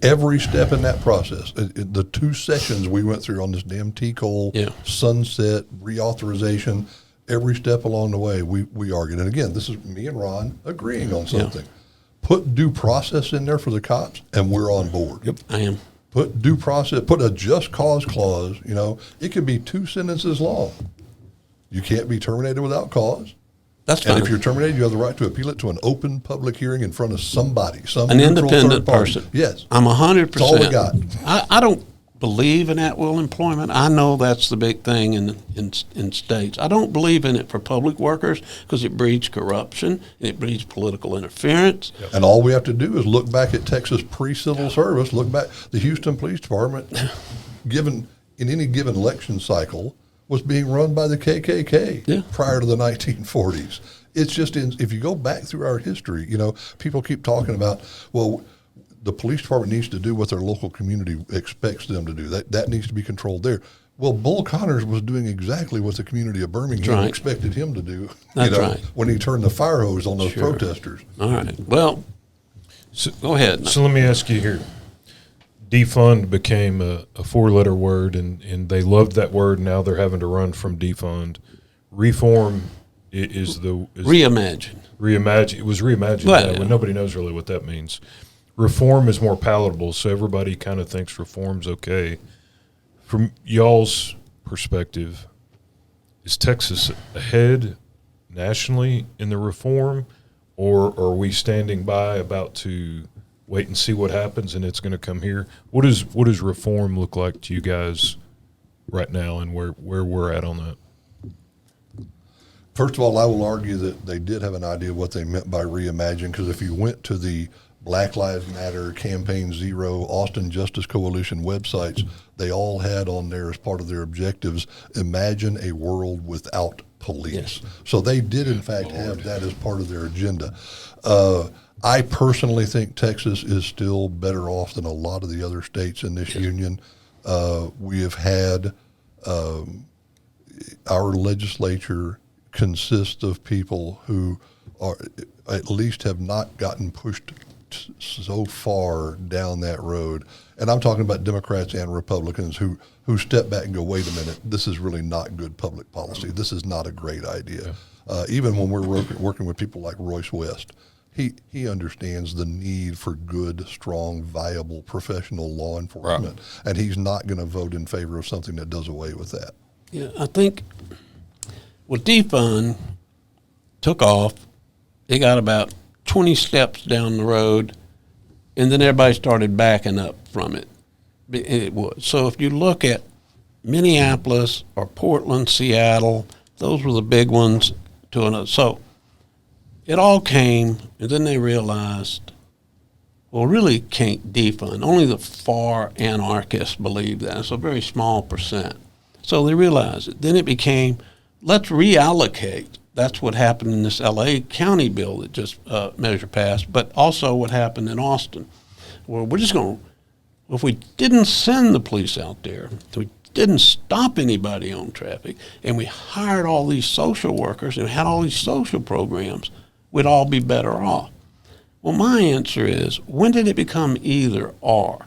Every step in that process, the 2 sessions we went through on this damn TCOL, sunset, reauthorization, every step along the way we argued. And again, this is me and Ron agreeing on something. Put due process in there for the cops, and we're on board. Yep, I am. Put due process, put a just cause clause, it could be 2 sentences long. You can't be terminated without cause. That's fine. And if you're terminated, you have the right to appeal it to an open public hearing in front of somebody, an independent person. Yes. I'm 100%. That's all we got. I don't believe in at-will employment. I know that's the big thing in states. I don't believe in it for public workers because it breeds corruption and it breeds political interference. Yep. And all we have to do is look back at Texas pre-civil service, look back the Houston Police Department, in any given election cycle, was being run by the KKK prior to the 1940s. It's just, if you go back through our history, people keep talking about, well, the police department needs to do what their local community expects them to do. That needs to be controlled there. Well, Bull Connors was doing exactly what the community of Birmingham expected him to do. When he turned the fire hose on those protesters. All right. Well, go ahead. So let me ask you here. Defund became a 4-letter word, and they loved that word. Now they're having to run from defund. Reform is reimagine. Reimagine. It was reimagined. Well, nobody knows really what that means. Reform is more palatable, so everybody kind of thinks reform's okay. From y'all's perspective, is Texas ahead nationally in the reform, or are we standing by about to wait and see what happens and it's going to come here? What does reform look like to you guys right now, and where we're at on that? First of all, I will argue that they did have an idea of what they meant by reimagine, because if you went to the Black Lives Matter, Campaign Zero, Austin Justice Coalition websites, they all had on there as part of their objectives, imagine a world without police. Yes. So they did, in fact, have that as part of their agenda. I personally think Texas is still better off than a lot of the other states in this union. We have had our legislature consists of people who are at least have not gotten pushed so far down that road. And I'm talking about Democrats and Republicans who step back and go, wait a minute, this is really not good public policy. This is not a great idea. Even when we're working with people like Royce West, he understands the need for good, strong, viable, professional law enforcement, and he's not going to vote in favor of something that does away with that. Yeah, I think, defund took off. It got about 20 steps down the road, and then everybody started backing up from it. It was. So if you look at Minneapolis or Portland, Seattle, those were the big ones to another. So it all came, and then they realized, well, really can't defund. Only the far anarchists believe that. It's a very small percent. So they realized it. Then it became, let's reallocate. That's what happened in this L.A. County bill that just measure passed, but also what happened in Austin. Well, we're just going to, if we didn't send the police out there, if we didn't stop anybody on traffic, and we hired all these social workers and had all these social programs, we'd all be better off. Well, my answer is, when did it become either or?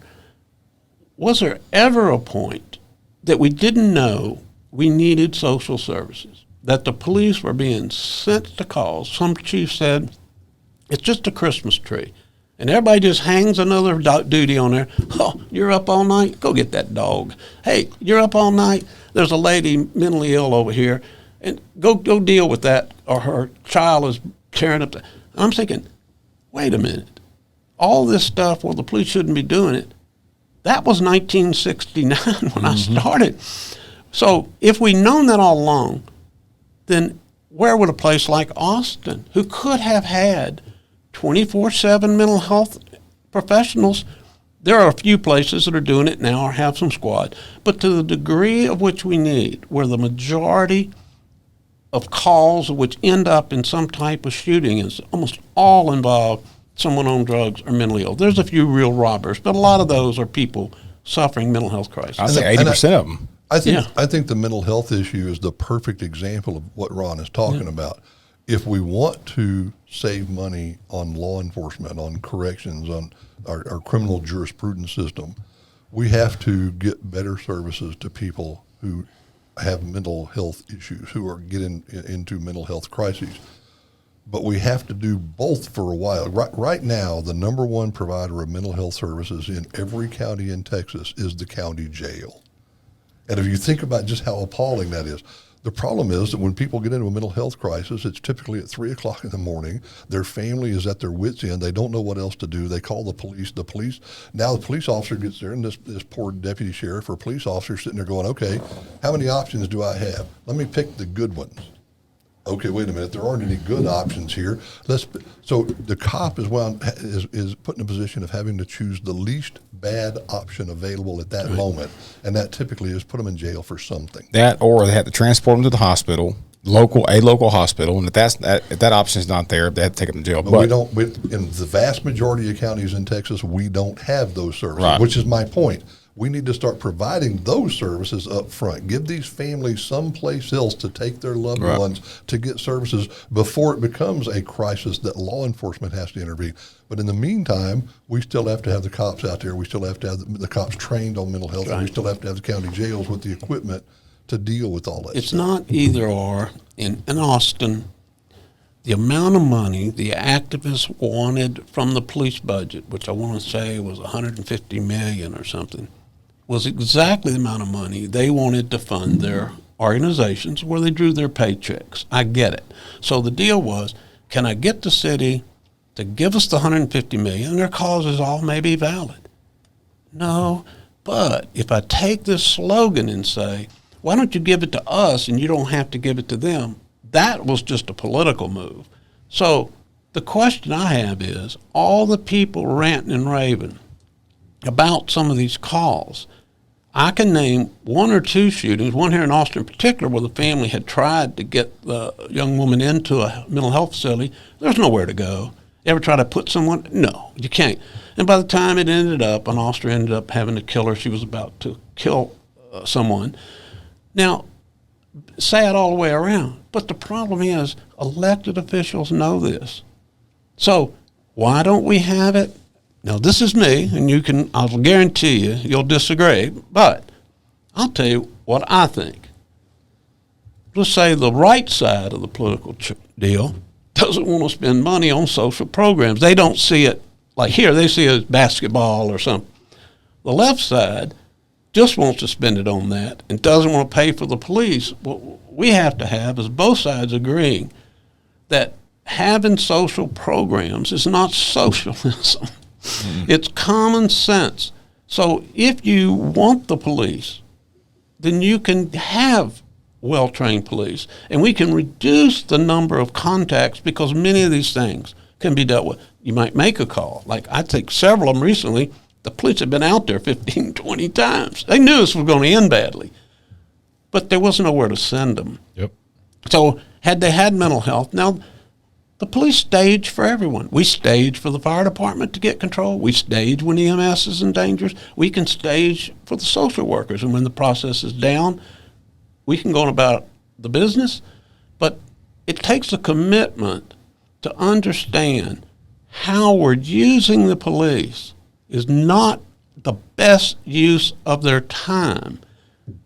Was there ever a point that we didn't know we needed social services, that the police were being sent to calls? Some chief said, it's just a Christmas tree. And everybody just hangs another duty on there. Oh, you're up all night? Go get that dog. Hey, you're up all night? There's a lady mentally ill over here. And go deal with that, or her child is tearing up. I'm thinking, wait a minute. All this stuff, well, the police shouldn't be doing it. That was 1969 when I started. So if we'd known that all along, then where would a place like Austin, who could have had 24/7 mental health professionals, there are a few places that are doing it now or have some squad, but to the degree of which we need, where the majority of calls which end up in some type of shooting is almost all involve someone on drugs or mentally ill. There's a few real robbers, but a lot of those are people suffering mental health crises. I say 80% of them. I think the mental health issue is the perfect example of what Ron is talking about. If we want to save money on law enforcement, on corrections, on our criminal jurisprudence system, we have to get better services to people who have mental health issues, who are getting into mental health crises. But we have to do both for a while. Right now, the number one provider of mental health services in every county in Texas is the county jail. And if you think about just how appalling that is, the problem is that when people get into a mental health crisis, it's typically at 3 o'clock in the morning. Their family is at their wits' end. They don't know what else to do. They call the police. Now the police officer gets there, and this poor deputy sheriff or police officer sitting there going, okay, how many options do I have? Let me pick the good ones. okay, wait a minute, there aren't any good options here. So the cop is put in a position of having to choose the least bad option available at that moment, and that typically is put them in jail for something. That, or they have to transport them to the hospital, a local hospital, and if that option is not there, they have to take them to jail. But in the vast majority of counties in Texas, we don't have those services, Right. which is my point. We need to start providing those services up front. Give these families someplace else to take their loved Right. ones to get services before it becomes a crisis that law enforcement has to intervene. But in the meantime, we still have to have the cops out there. We still have to have the cops trained on mental health. Right. And we still have to have the county jails with the equipment to deal with all that It's stuff. not either or. In Austin, the amount of money the activists wanted from the police budget, which I want to say was $150 million or something, was exactly the amount of money they wanted to fund their organizations where they drew their paychecks. I get it. So the deal was, can I get the city to give us the $150 million? And their causes all may be valid. No, but if I take this slogan and say, why don't you give it to us and you don't have to give it to them? That was just a political move. So the question I have is, all the people ranting and raving about some of these calls, I can name one or two shootings, one here in Austin in particular, where the family had tried to get the young woman into a mental health facility. There's nowhere to go. Ever try to put someone? No, you can't. And by the time it ended up, an officer ended up having to kill her. She was about to kill someone. Now, sad all the way around. But the problem is, elected officials know this. So why don't we have it? Now, this is me, and I'll guarantee you'll disagree, but I'll tell you what I think. Let's say the right side of the political deal doesn't want to spend money on social programs. They don't see it like here. They see it as basketball or something. The left side just wants to spend it on that and doesn't want to pay for the police. What we have to have is both sides agreeing that having social programs is not socialism. It's common sense. So if you want the police, then you can have well-trained police, and we can reduce the number of contacts because many of these things can be dealt with. You might make a call. Like I think several of them recently, the police have been out there 15, 20 times. They knew this was going to end badly, but there was nowhere to send them. Yep. So had they had mental health, now the police stage for everyone. We stage for the fire department to get control. We stage when EMS is in danger. We can stage for the social workers. And when the process is down, we can go on about the business. But it takes a commitment to understand how we're using the police is not the best use of their time.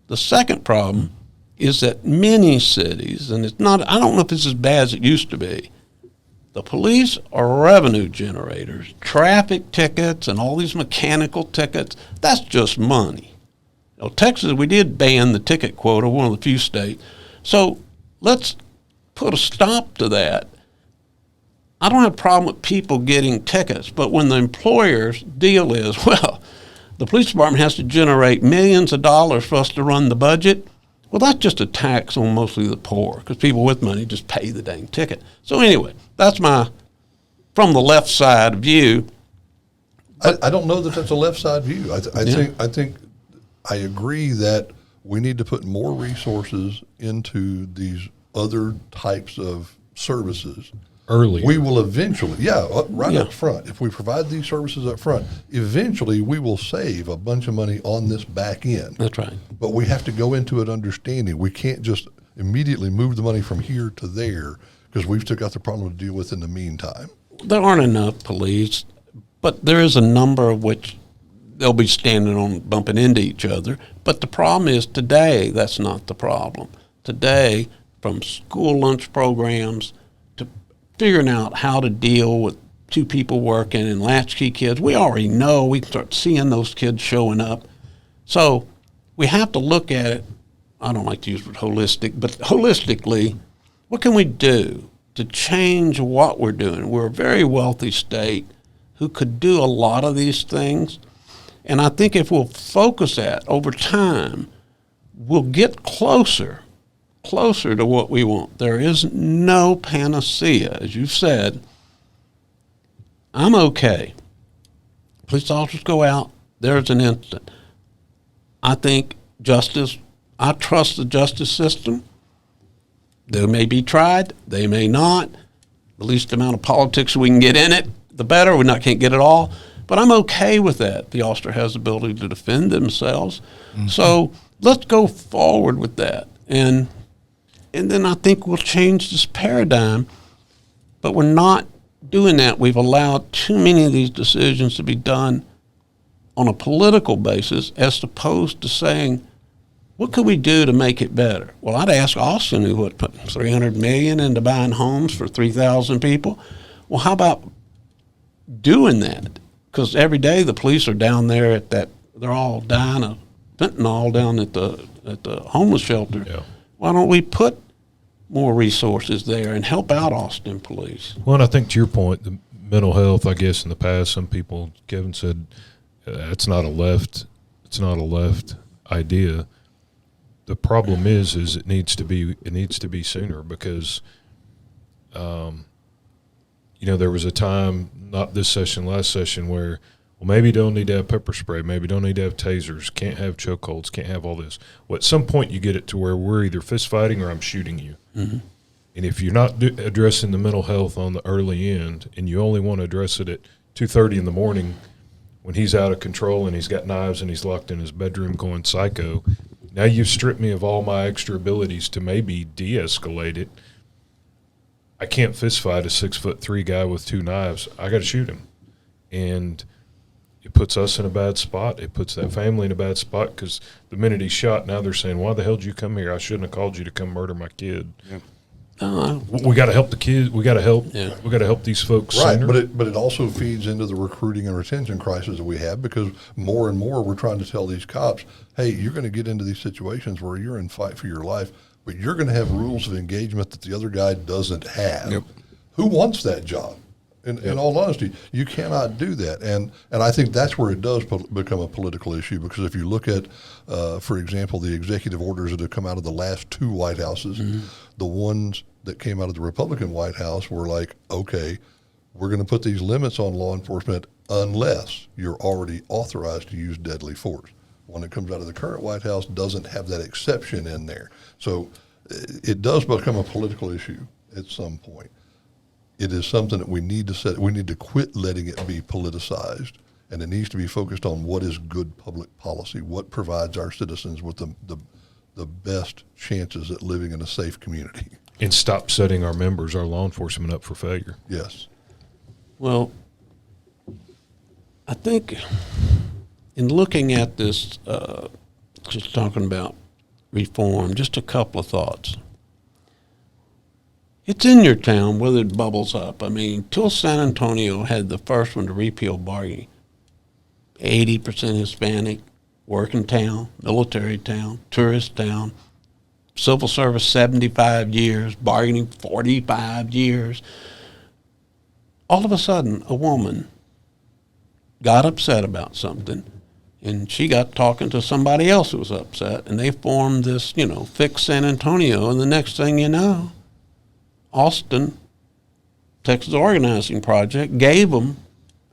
The second problem is that many cities, and it's not, I don't know if it's as bad as it used to be, the police are revenue generators. Traffic tickets and all these mechanical tickets, that's just money. You know, Texas, we did ban the ticket quota, one of the few states. So let's put a stop to that. I don't have a problem with people getting tickets, but when the employer's deal is, well, the police department has to generate millions of dollars for us to run the budget, well, that's just a tax on mostly the poor because people with money just pay the dang ticket. So anyway, that's my, from the left side view. I don't know that that's a left side view. I think I agree that we need to put more resources into these other types of services. Earlier. We will eventually, up front. If we provide these services up front, eventually we will save a bunch of money on this back end. That's right. But we have to go into it understanding. We can't just immediately move the money from here to there because we've still got the problem to deal with in the meantime. There aren't enough police, but there is a number of which they'll be standing on, bumping into each other. But the problem is today, that's not the problem. Today, from school lunch programs to figuring out how to deal with two people working and latchkey kids, we already know. We can start seeing those kids showing up. So we have to look at it, I don't like to use the word holistic, but holistically, what can we do to change what we're doing? We're a very wealthy state who could do a lot of these things. And I think if we'll focus that over time, we'll get closer closer to what we want. There is no panacea. As you've said, I'm okay. Police officers go out, there's an incident. I think I trust the justice system. They may be tried, they may not. The least amount of politics we can get in it, the better. We can't get it all. But I'm okay with that. The officer has the ability to defend themselves. Mm-hmm. So let's go forward with that. And then I think we'll change this paradigm. But we're not doing that. We've allowed too many of these decisions to be done on a political basis as opposed to saying, what could we do to make it better? Well, I'd ask Austin, who would put $300 million into buying homes for 3,000 people. Well, how about doing that? Because every day the police are down there at that, they're all dying of fentanyl down at the homeless shelter. Yeah. Why don't we put more resources there and help out Austin police? Well, and I think to your point, the mental health, I guess in the past, some people, Kevin said, it's not a left idea. The problem is it needs to be sooner because, there was a time, not this session, last session, where, well, maybe you don't need to have pepper spray, maybe you don't need to have tasers, can't have chokeholds, can't have all this. Well, at some point you get it to where we're either fist fighting or I'm shooting you. Mm-hmm. And if you're not addressing the mental health on the early end and you only want to address it at 2:30 in the morning when he's out of control and he's got knives and he's locked in his bedroom going psycho, now you've stripped me of all my extra abilities to maybe de-escalate it. I can't fist fight a 6'3" guy with 2 knives. I got to shoot him. And it puts us in a bad spot. It puts that family in a bad spot because the minute he's shot, now they're saying, why the hell did you come here? I shouldn't have called you to come murder my kid. Yeah. We got to help the kids. We got to help. Yeah. We got to help these folks. Right, sooner. but it also feeds into the recruiting and retention crisis that we have because more and more we're trying to tell these cops, hey, you're going to get into these situations where you're in fight for your life, but you're going to have rules of engagement that the other guy doesn't have. Yep. Who wants that job? In all honesty, you cannot do that. And I think that's where it does become a political issue because if you look at, for example, the executive orders that have come out of the last 2 White Houses, mm-hmm. the ones that came out of the Republican White House were like, okay, we're going to put these limits on law enforcement unless you're already authorized to use deadly force. One that comes out of the current White House doesn't have that exception in there. So it does become a political issue at some point. It is something that we need to set. We need to quit letting it be politicized, and it needs to be focused on what is good public policy, what provides our citizens with the best chances at living in a safe community. And stop setting our members, our law enforcement, up for failure. Yes. Well, I think in looking at this, just talking about reform, just a couple of thoughts. It's in your town, whether it bubbles up. I mean, till San Antonio had the first one to repeal bargaining. 80% Hispanic, working town, military town, tourist town, civil service 75 years, bargaining 45 years. All of a sudden, a woman got upset about something, and she got talking to somebody else who was upset, and they formed this, Fix San Antonio, and the next thing you know, Austin, Texas Organizing Project, gave them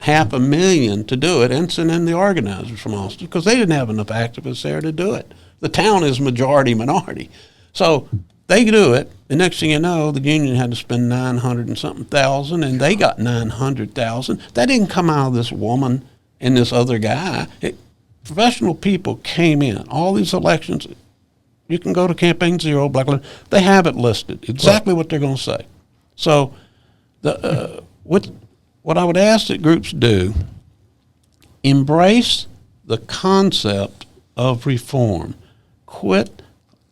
$500,000 to do it, and sent in the organizers from Austin because they didn't have enough activists there to do it. The town is majority minority. So they do it. The next thing you know, the union had to spend $900 and something thousand, and they got $900,000. That didn't come out of this woman and this other guy. Professional people came in. All these elections, you can go to Campaign Zero, Black Lives, they have it listed, exactly what they're going to say. So what I would ask that groups do, embrace the concept of reform. Quit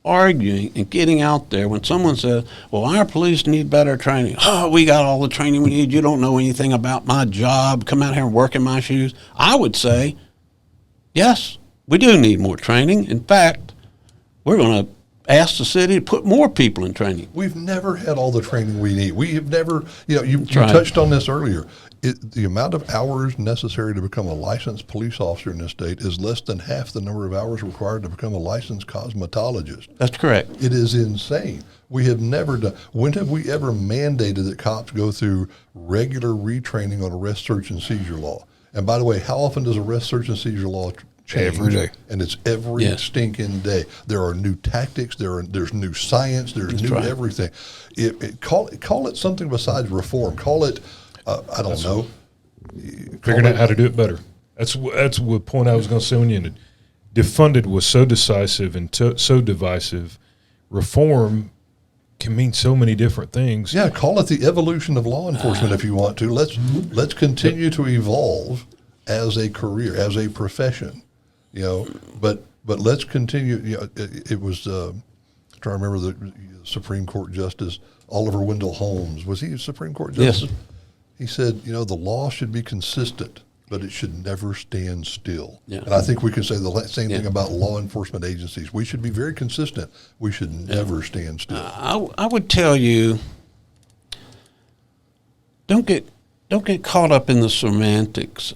arguing and getting out there when someone says, well, our police need better training. Oh, we got all the training we need. You don't know anything about my job. Come out here and work in my shoes. I would say, yes, we do need more training. In fact, we're going to asked the city to put more people in training. We've never had all the training we need. We have never, you right. touched on this earlier. The amount of hours necessary to become a licensed police officer in this state is less than half the number of hours required to become a licensed cosmetologist. That's correct. It is insane. We have never done. When have we ever mandated that cops go through regular retraining on arrest, search, and seizure law? And by the way, how often does arrest, search, and seizure law change? Every day. And it's every stinking day. There are new tactics. There's new science. There's That's new right. everything. Call it something besides reform. Call it, I don't know. Figuring out how to do it better. That's the point I was going to say when you ended. Defunded was so decisive and so divisive. Reform can mean so many different things. Yeah, call it the evolution of law enforcement if you want to. Let's continue to evolve as a career, as a profession. But let's continue. It was I'm trying to remember the Supreme Court Justice Oliver Wendell Holmes. Was he a Supreme Court Justice? Yes. He said, the law should be consistent, but it should never stand still. Yeah. And I think we can say the same thing about law enforcement agencies. We should be very consistent. We should never stand still. I would tell you, don't get caught up in the semantics.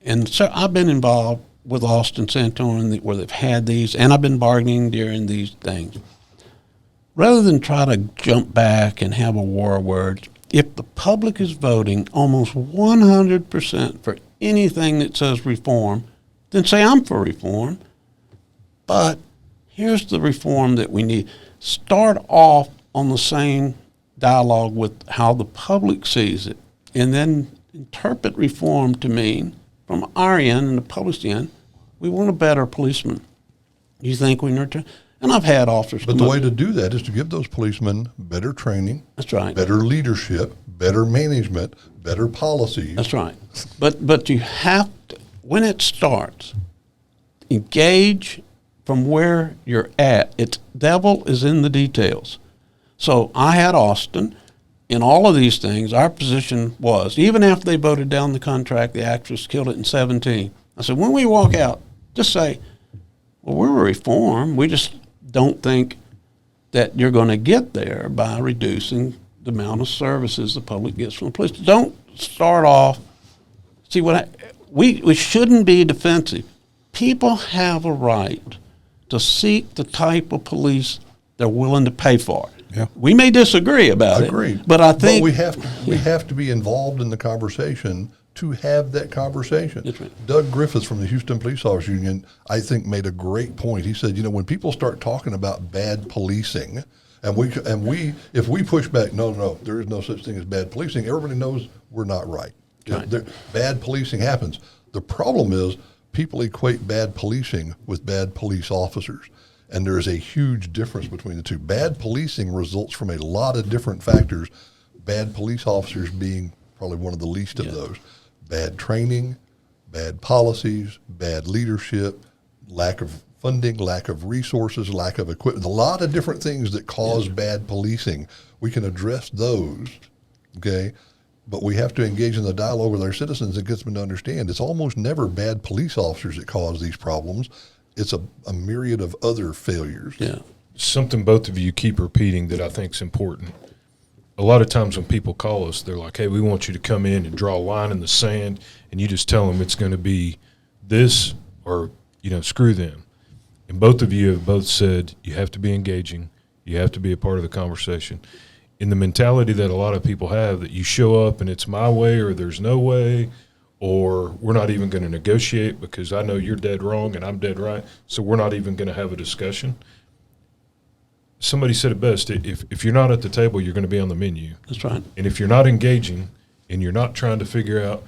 And so I've been involved with Austin, San Antonio, where they've had these, and I've been bargaining during these things. Rather than try to jump back and have a war of words, if the public is voting almost 100% for anything that says reform, then say I'm for reform. But here's the reform that we need. Start off on the same dialogue with how the public sees it, and then interpret reform to mean, from our end and the public's end, we want a better policeman. You think we nurture? And I've had officers. But the way to do that is to give those policemen better training. That's right. Better leadership, better management, better policies. That's right. But you have to, when it starts, engage from where you're at. It's devil is in the details. So I had Austin. In all of these things, our position was, even after they voted down the contract, the actress killed it in 2017. I said, when we walk out, just say, well, we're a reform. We just don't think that you're going to get there by reducing the amount of services the public gets from the police. Don't start off. See, we shouldn't be defensive. People have a right to seek the type of police they're willing to pay for. Yeah. We may disagree about Agreed. it, but I think we have to be involved in the conversation to have that conversation. That's right. Doug Griffiths from the Houston Police Officers Union, I think, made a great point. He said, when people start talking about bad policing, and if we push back, no, there is no such thing as bad policing, everybody knows we're not right. Right. Bad policing happens. The problem is people equate bad policing with bad police officers. And there is a huge difference between the two. Bad policing results from a lot of different factors, bad police officers being probably one of the least of those. Bad training, bad policies, bad leadership, lack of funding, lack of resources, lack of equipment, a lot of different things that cause bad policing. We can address those, okay? But we have to engage in the dialogue with our citizens that gets them to understand it's almost never bad police officers that cause these problems. It's a myriad of other failures. Yeah. Something both of you keep repeating that I think is important. A lot of times when people call us, they're like, hey, we want you to come in and draw a line in the sand, and you just tell them it's going to be this or, screw them. And both of you have both said you have to be engaging. You have to be a part of the conversation. In the mentality that a lot of people have, that you show up and it's my way or there's no way, or we're not even going to negotiate because I know you're dead wrong and I'm dead right, so we're not even going to have a discussion. Somebody said it best, if you're not at the table, you're going to be on the menu. That's right. And if you're not engaging and you're not trying to figure out,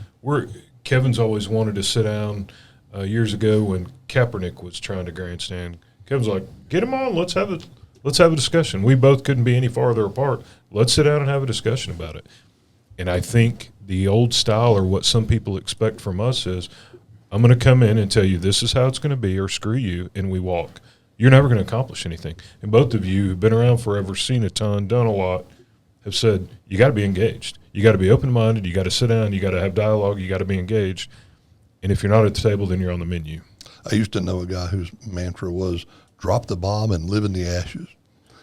Kevin's always wanted to sit down years ago when Kaepernick was trying to grandstand. Kevin's like, get him on, let's have a discussion. We both couldn't be any farther apart. Let's sit down and have a discussion about it. And I think the old style, or what some people expect from us, is I'm going to come in and tell you this is how it's going to be, or screw you, and we walk. You're never going to accomplish anything. And both of you who've been around forever, seen a ton, done a lot, have said you got to be engaged. You got to be open-minded. You got to sit down. You got to have dialogue. You got to be engaged. And if you're not at the table, then you're on the menu. I used to know a guy whose mantra was, drop the bomb and live in the ashes.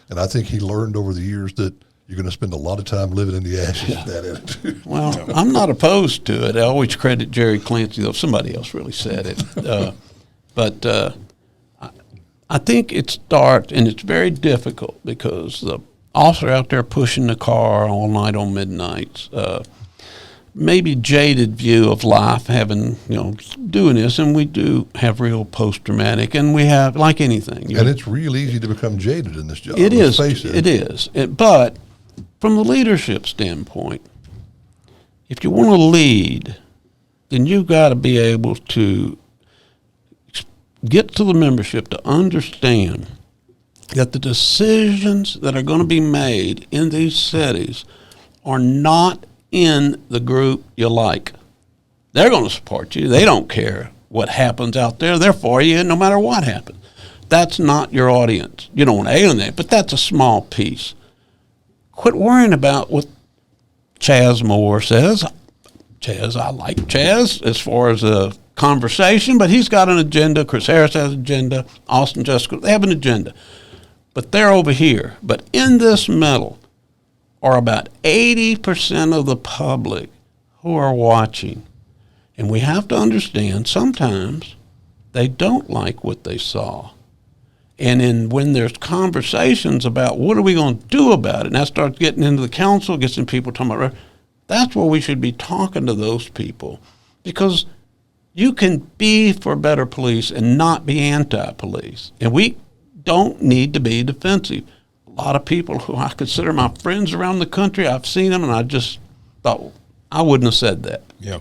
And I think he learned over the years that you're going to spend a lot of time living in the ashes with that attitude. Well, I'm not opposed to it. I always credit Jerry Clancy, though somebody else really said it. But I think it starts, and it's very difficult because the officer out there pushing the car all night on midnights, maybe jaded view of life, having, doing this, and we do have real post-traumatic, and we have, like anything. And it's real easy to become jaded in this job. It is. Face it. It is. But from the leadership standpoint, if you want to lead, then you've got to be able to get to the membership to understand that the decisions that are going to be made in these cities are not in the group you like. They're going to support you. They don't care what happens out there. They're for you no matter what happens. That's not your audience. You don't want to alienate, but that's a small piece. Quit worrying about what Chaz Moore says. I like Chaz as far as a conversation, but he's got an agenda. Chris Harris has an agenda. Austin Jessica, they have an agenda. But they're over here. But in this middle are about 80% of the public who are watching. And we have to understand sometimes they don't like what they saw. And when there's conversations about what are we going to do about it, and that starts getting into the council, gets in people talking about, that's where we should be talking to those people. Because you can be for better police and not be anti-police. And we don't need to be defensive. A lot of people who I consider my friends around the country, I've seen them, and I just thought, I wouldn't have said that. Yeah.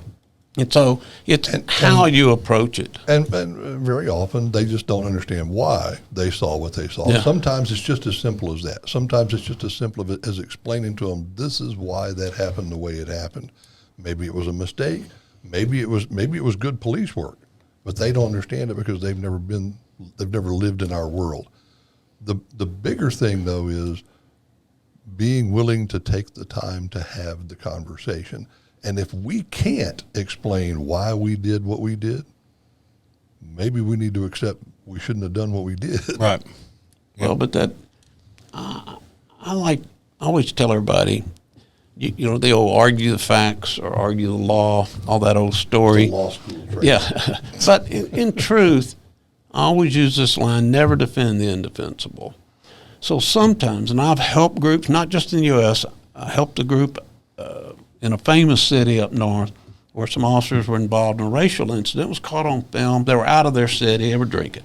And so it's how you approach it. And very often they just don't understand why they saw what they saw. Yeah. Sometimes it's just as simple as that. Sometimes it's just as simple as explaining to them, this is why that happened the way it happened. Maybe it was a mistake. Maybe it was good police work, but they don't understand it because they've never lived in our world. The bigger thing though is being willing to take the time to have the conversation. And if we can't explain why we did what we did, maybe we need to accept we shouldn't have done what we did. Right. Well, but that, I always tell everybody, they'll argue the facts or argue the law, all that old story. It's a law school, right? Yeah. But in truth, I always use this line, never defend the indefensible. So sometimes, and I've helped groups, not just in the U.S., I helped a group in a famous city up north where some officers were involved in a racial incident. It was caught on film. They were out of their city. They were drinking.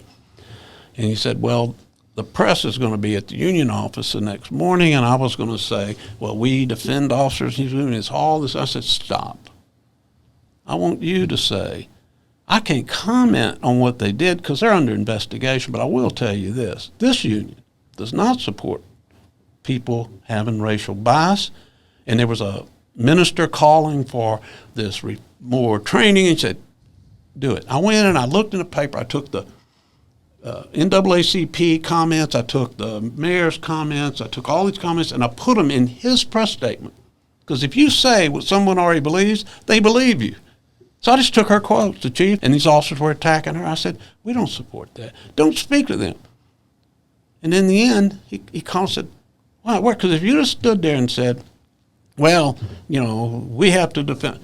And he said, well, the press is going to be at the union office the next morning, and I was going to say, well, we defend officers. He's doing this, all this. I said, stop. I want you to say, I can't comment on what they did because they're under investigation, but I will tell you this. This union does not support people having racial bias, and there was a minister calling for this more training, and he said, do it. I went and I looked in the paper. I took the NAACP comments, I took the mayor's comments, I took all these comments, and I put them in his press statement. Because if you say what someone already believes, they believe you. So I just took her quotes, the chief, and these officers were attacking her. I said, we don't support that. Don't speak to them. And in the end, he called and said, well, it worked. Because if you just stood there and said, well, we have to defend,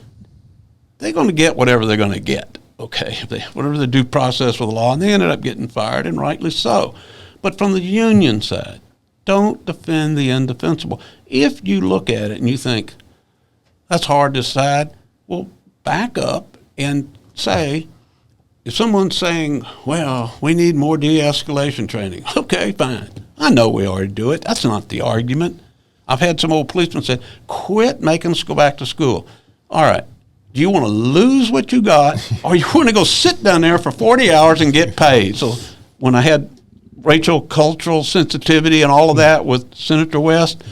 they're going to get whatever they're going to get, okay, whatever the due process for the law, and they ended up getting fired, and rightly so. But from the union side, don't defend the indefensible. If you look at it and you think, that's hard to decide, well, back up and say, if someone's saying, well, we need more de-escalation training, okay, fine. I know we already do it. That's not the argument. I've had some old policemen say, quit making us go back to school. All right, do you want to lose what you got, or you want to go sit down there for 40 hours and get paid? So when I had racial cultural sensitivity and all of that with Senator West,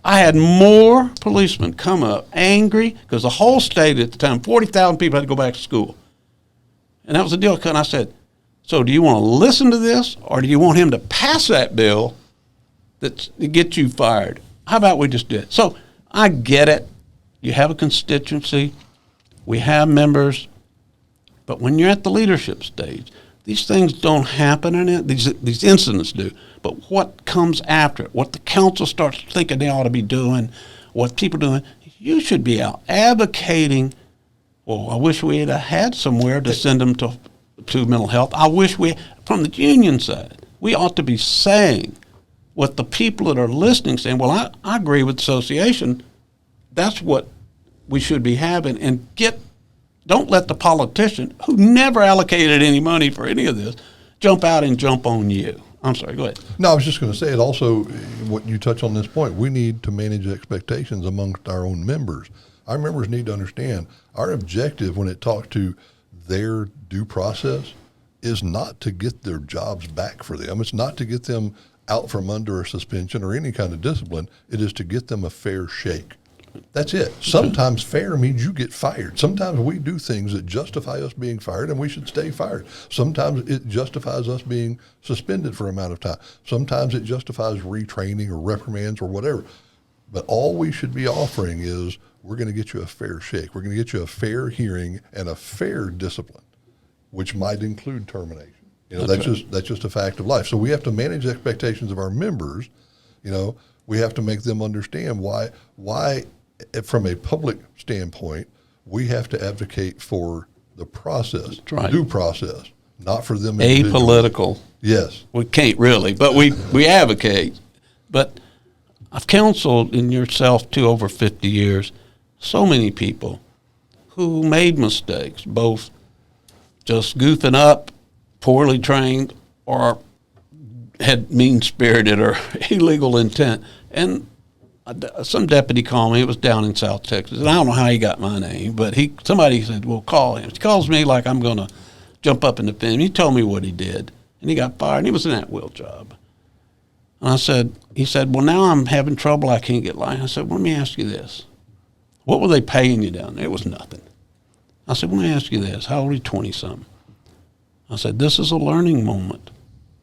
I had more policemen come up angry because the whole state at the time, 40,000 people had to go back to school. And that was the deal. And I said, so do you want to listen to this, or do you want him to pass that bill that gets you fired? How about we just do it? So I get it. You have a constituency. We have members. But when you're at the leadership stage, these things don't happen in it. These incidents do. But what comes after it, what the council starts thinking they ought to be doing, what people are doing, you should be out advocating. Well, I wish we had somewhere to send them to mental health. I wish from the union side, we ought to be saying what the people that are listening saying, well, I agree with the association. That's what we should be having. And don't let the politician, who never allocated any money for any of this, jump out and jump on you. I'm sorry, go ahead. No, I was just going to say it also, what you touch on this point, we need to manage expectations amongst our own members. Our members need to understand our objective when it talks to their due process is not to get their jobs back for them. It's not to get them out from under a suspension or any kind of discipline. It is to get them a fair shake. That's it. Sometimes fair means you get fired. Sometimes we do things that justify us being fired, and we should stay fired. Sometimes it justifies us being suspended for an amount of time. Sometimes it justifies retraining or reprimands or whatever. But all we should be offering is we're going to get you a fair shake. We're going to get you a fair hearing and a fair discipline, which might include termination. That's just a fact of life. So we have to manage expectations of our members. We have to make them understand why from a public standpoint, we have to advocate for the process, right. Due process, not for them. Apolitical. Yes. We can't really, but we advocate. But I've counseled in yourself too over 50 years, so many people who made mistakes, both just goofing up, poorly trained, or had mean-spirited or illegal intent. And some deputy called me. It was down in South Texas, and I don't know how he got my name, but somebody said, well, call him. He calls me like I'm going to jump up and defend him. He told me what he did, and he got fired, and he was an at-will job. And he said, well, now I'm having trouble. I can't get licensed. I said, well, let me ask you this. What were they paying you down there? It was nothing. I said, well, let me ask you this. How old are you? 20-something. I said, this is a learning moment.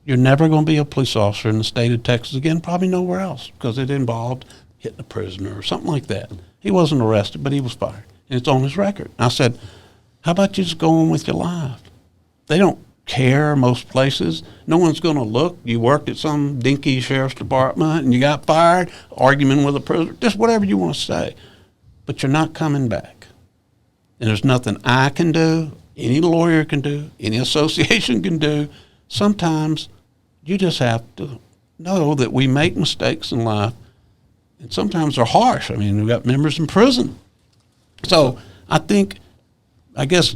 You're never going to be a police officer in the state of Texas again, probably nowhere else, because it involved hitting a prisoner or something like that. He wasn't arrested, but he was fired, and it's on his record. I said, how about you just go on with your life? They don't care most places. No one's going to look. You worked at some dinky sheriff's department, and you got fired, arguing with a prisoner, just whatever you want to say. But you're not coming back. And there's nothing I can do, any lawyer can do, any association can do. Sometimes you just have to know that we make mistakes in life, and sometimes they're harsh. I mean, we've got members in prison. So I guess,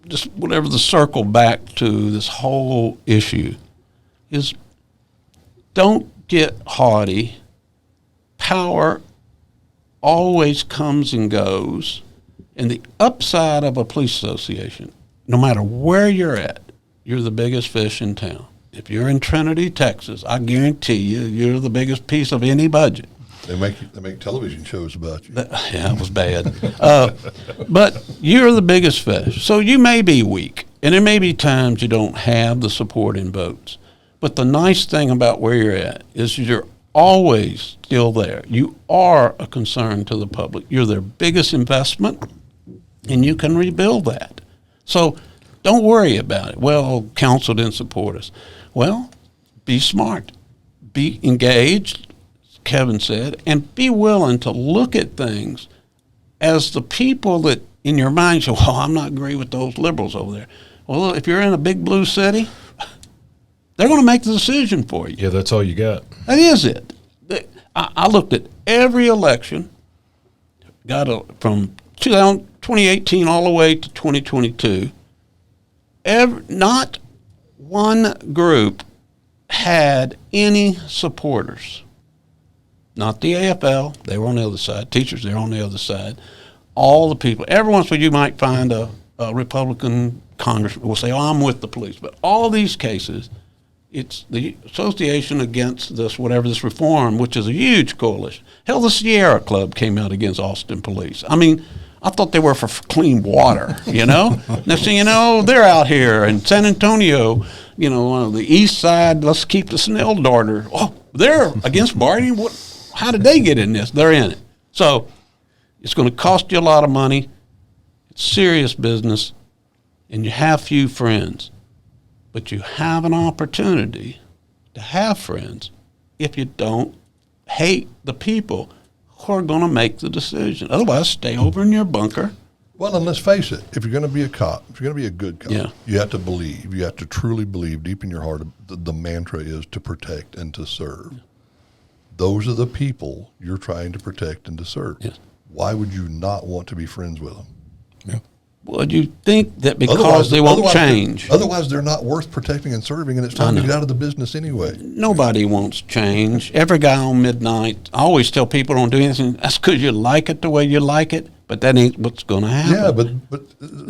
just whatever the circle back to this whole issue is, don't get haughty. Power always comes and goes. And the upside of a police association, no matter where you're at, you're the biggest fish in town. If you're in Trinity, Texas, I guarantee you're the biggest piece of any budget. They make television shows about you. Yeah, it was bad. But you're the biggest fish. So you may be weak, and there may be times you don't have the support in votes. But the nice thing about where you're at is you're always still there. You are a concern to the public. You're their biggest investment, and you can rebuild that. So don't worry about it. Well, council didn't support us. Well, be smart. Be engaged, Kevin said, and be willing to look at things as the people that in your mind say, well, I'm not agree with those liberals over there. Well, if you're in a big blue city, they're going to make the decision for you. Yeah, that's all you got. That is it. I looked at every election, from 2018 all the way to 2022. Not one group had any supporters. Not the AFL, they were on the other side. Teachers, they're on the other side. All the people. Every once in a while you might find a Republican congressman will say, oh, I'm with the police. But all these cases, it's the Association Against this reform, which is a huge coalition. Hell, the Sierra Club came out against Austin police. I mean, I thought they were for clean water, Next thing you know, they're out here in San Antonio, on the east side, let's keep the Snell order. Oh, they're against bargaining? How did they get in this? They're in it. So it's going to cost you a lot of money. It's serious business, and you have few friends. But you have an opportunity to have friends if you don't hate the people who are going to make the decision. Otherwise, stay over in your bunker. Well, and let's face it, if you're going to be a cop, if you're going to be a good cop, Yeah. you have to believe, you have to truly believe deep in your heart, the mantra is to protect and to serve. Those are the people you're trying to protect and to serve. Yes. Why would you not want to be friends with them? Yeah. Well, you think that because they won't change. Otherwise, they're not worth protecting and serving, and it's time to get out of the business anyway. Nobody wants change. Every guy on midnight, I always tell people don't do anything. That's because you like it the way you like it, but that ain't what's going to happen. Yeah, but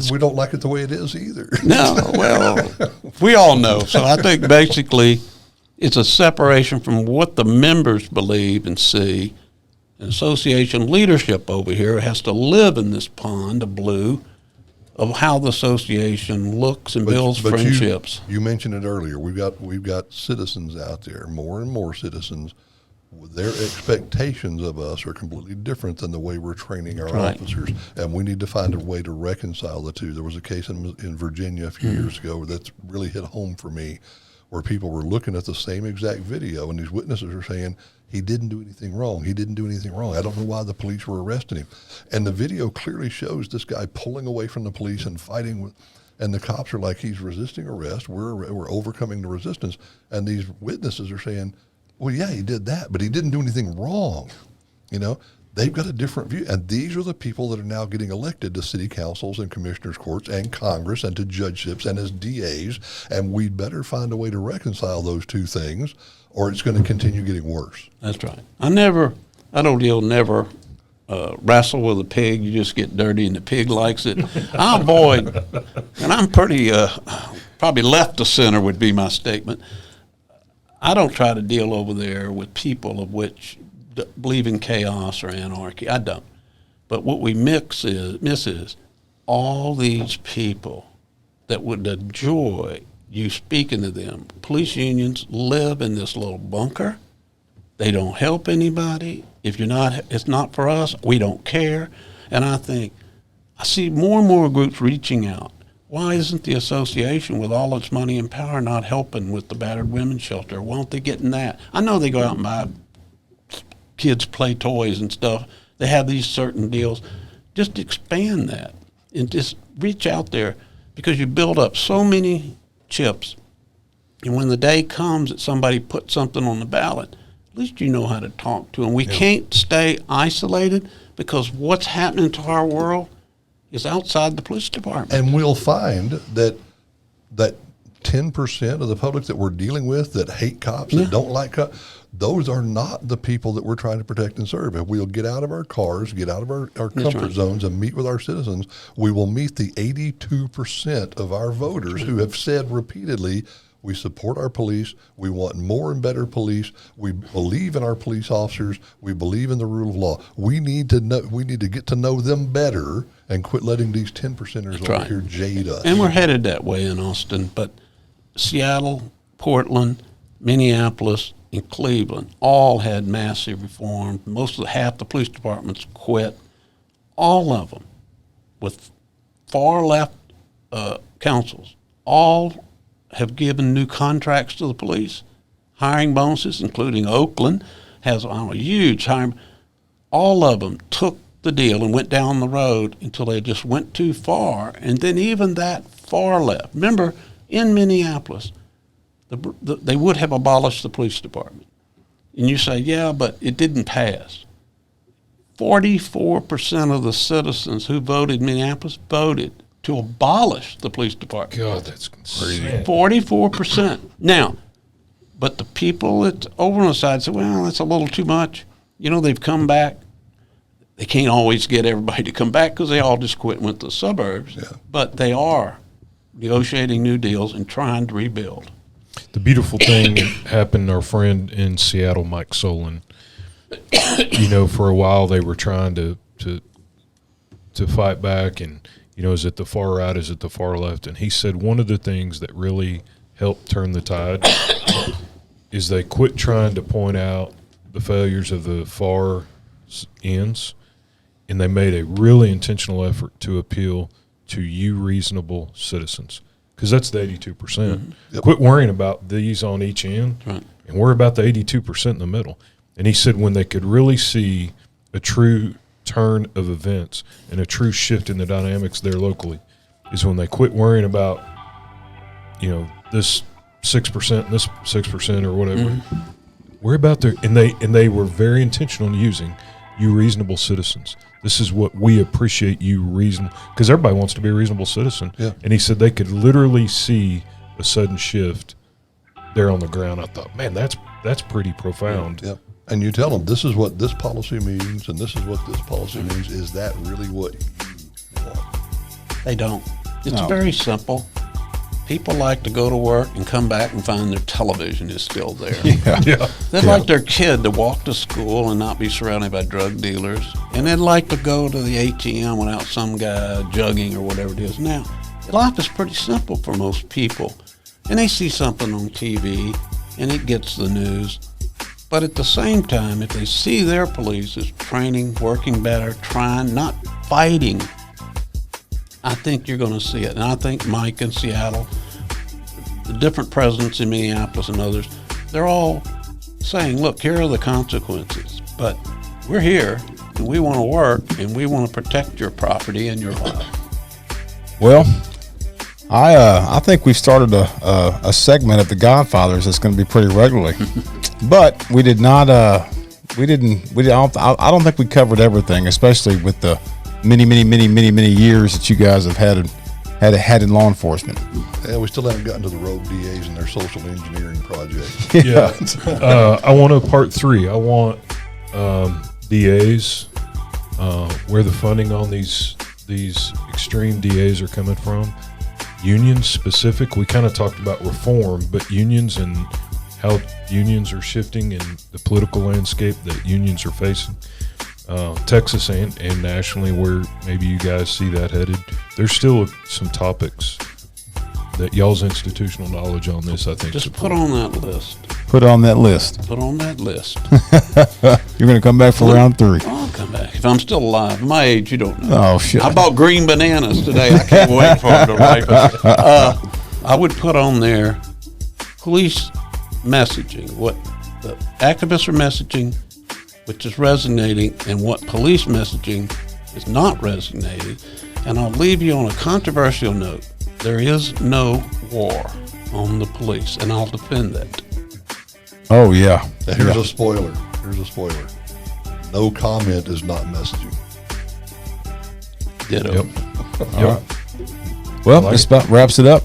we don't like it the way it is either. No, well, we all know. So I think basically it's a separation from what the members believe and see. And association leadership over here has to live in this pond of blue of how the association looks and builds friendships. You mentioned it earlier. We've got citizens out there, more and more citizens. Their expectations of us are completely different than the way we're training our officers, and we need to find a way to reconcile the two. There was a case in Virginia a few years ago that's really hit home for me, where people were looking at the same exact video, and these witnesses are saying, he didn't do anything wrong. He didn't do anything wrong. I don't know why the police were arresting him. And the video clearly shows this guy pulling away from the police and fighting with, and the cops are like, he's resisting arrest. We're overcoming the resistance. And these witnesses are saying, well, yeah, he did that, but he didn't do anything wrong. You know, they've got a different view. And these are the people that are now getting elected to city councils and commissioners courts and Congress and to judgeships and as DAs. And we'd better find a way to reconcile those two things, or it's going to continue getting worse. That's right. I don't never wrestle with a pig. You just get dirty and the pig likes it. I avoid, and I'm pretty, probably left of center would be my statement. I don't try to deal over there with people of which believe in chaos or anarchy. I don't. But what we miss is all these people that would enjoy you speaking to them. Police unions live in this little bunker. They don't help anybody. If you're not, it's not for us. We don't care. And I think I see more and more groups reaching out. Why isn't the association with all its money and power not helping with the battered women's shelter? Why aren't they getting that? I know they go out and buy kids play toys and stuff. They have these certain deals. Just expand that and just reach out there, because you build up so many chips. And when the day comes that somebody puts something on the ballot, at least you know how to talk to them. We can't stay isolated, because what's happening to our world is outside the police department. And we'll find that 10% of the public that we're dealing with that hate cops, that don't like cops, those are not the people that we're trying to protect and serve. If we'll get out of our cars, get out of our comfort zones and meet with our citizens, we will meet the 82% of our voters who have said repeatedly, we support our police. We want more and better police. We believe in our police officers. We believe in the rule of law. We need to know. We need to get to know them better and quit letting these 10%ers over here jade us. And we're headed that way in Austin. But Seattle, Portland, Minneapolis, and Cleveland all had massive reform. Half the police departments quit. All of them, with far left councils, all have given new contracts to the police, hiring bonuses, including Oakland has a huge hiring. All of them took the deal and went down the road until they just went too far. And then even that far left, remember in Minneapolis, they would have abolished the police department. And you say, yeah, but it didn't pass. 44% of the citizens who voted in Minneapolis voted to abolish the police department. God, that's crazy. 44%. Now, but the people that over on the side say, well, that's a little too much. You know, they've come back. They can't always get everybody to come back because they all just quit and went to the suburbs. Yeah. But they are negotiating new deals and trying to rebuild. The beautiful thing happened to our friend in Seattle, Mike Solon. You know, for a while they were trying to fight back, and you know, is it the far right, is it the far left? And he said one of the things that really helped turn the tide is they quit trying to point out the failures of the far ends, and they made a really intentional effort to appeal to you reasonable citizens. because that's the 82%. Yep. Quit worrying about these on each end, Right. and worry about the 82% in the middle. And he said when they could really see a true turn of events and a true shift in the dynamics there locally is when they quit worrying about, this 6% and this 6% or whatever. Worry about their and they were very intentional in using you reasonable citizens. This is what we appreciate you reasonable, because everybody wants to be a reasonable citizen. Yeah. And he said they could literally see a sudden shift there on the ground. I thought, man, that's pretty profound. Yep. And you tell them this is what this policy means, and this is what this policy means. Is that really what you want? They don't. It's No. very simple. People like to go to work and come back and find their television is still there. Yeah. They'd like their kid to walk to school and not be surrounded by drug dealers. And they'd like to go to the ATM without some guy jugging or whatever it is. Now, life is pretty simple for most people. And they see something on TV and it gets the news. But at the same time, if they see their police is training, working better, trying, not fighting, I think you're going to see it. And I think Mike in Seattle, the different presidents in Minneapolis and others, they're all saying, look, here are the consequences. But we're here, and we want to work, and we want to protect your property and your life. Well, I think we've started a segment of the Godfathers that's going to be pretty regularly, but we did not. I don't think we covered everything, especially with the many years that you guys have had in law enforcement. Yeah, we still haven't gotten to the rogue DAs and their social engineering project. Yeah. I want a part 3. I want DAs, where the funding on these extreme DAs are coming from. Unions specific. We kind of talked about reform, but unions and how unions are shifting in the political landscape that unions are facing. Texas and nationally, where maybe you guys see that headed. There's still some topics that y'all's institutional knowledge on this, I think. Just put on that list. Put on that list. Put on that list. You're going to come back for round 3. I'll come back. If I'm still alive. At my age, you don't know. Oh, shit. I bought green bananas today. I can't wait for them to ripen. I would put on there police messaging, what the activists are messaging, which is resonating, and what police messaging is not resonating. And I'll leave you on a controversial note. There is no war on the police, and I'll defend that. Oh, yeah. Now, here's a spoiler. No comment is not messaging. Ditto. Yep. All right. Well, this about wraps it up.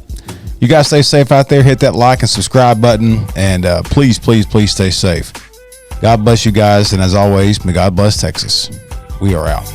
You guys stay safe out there. Hit that like and subscribe button, and please stay safe. God bless you guys, and as always, may God bless Texas. We are out.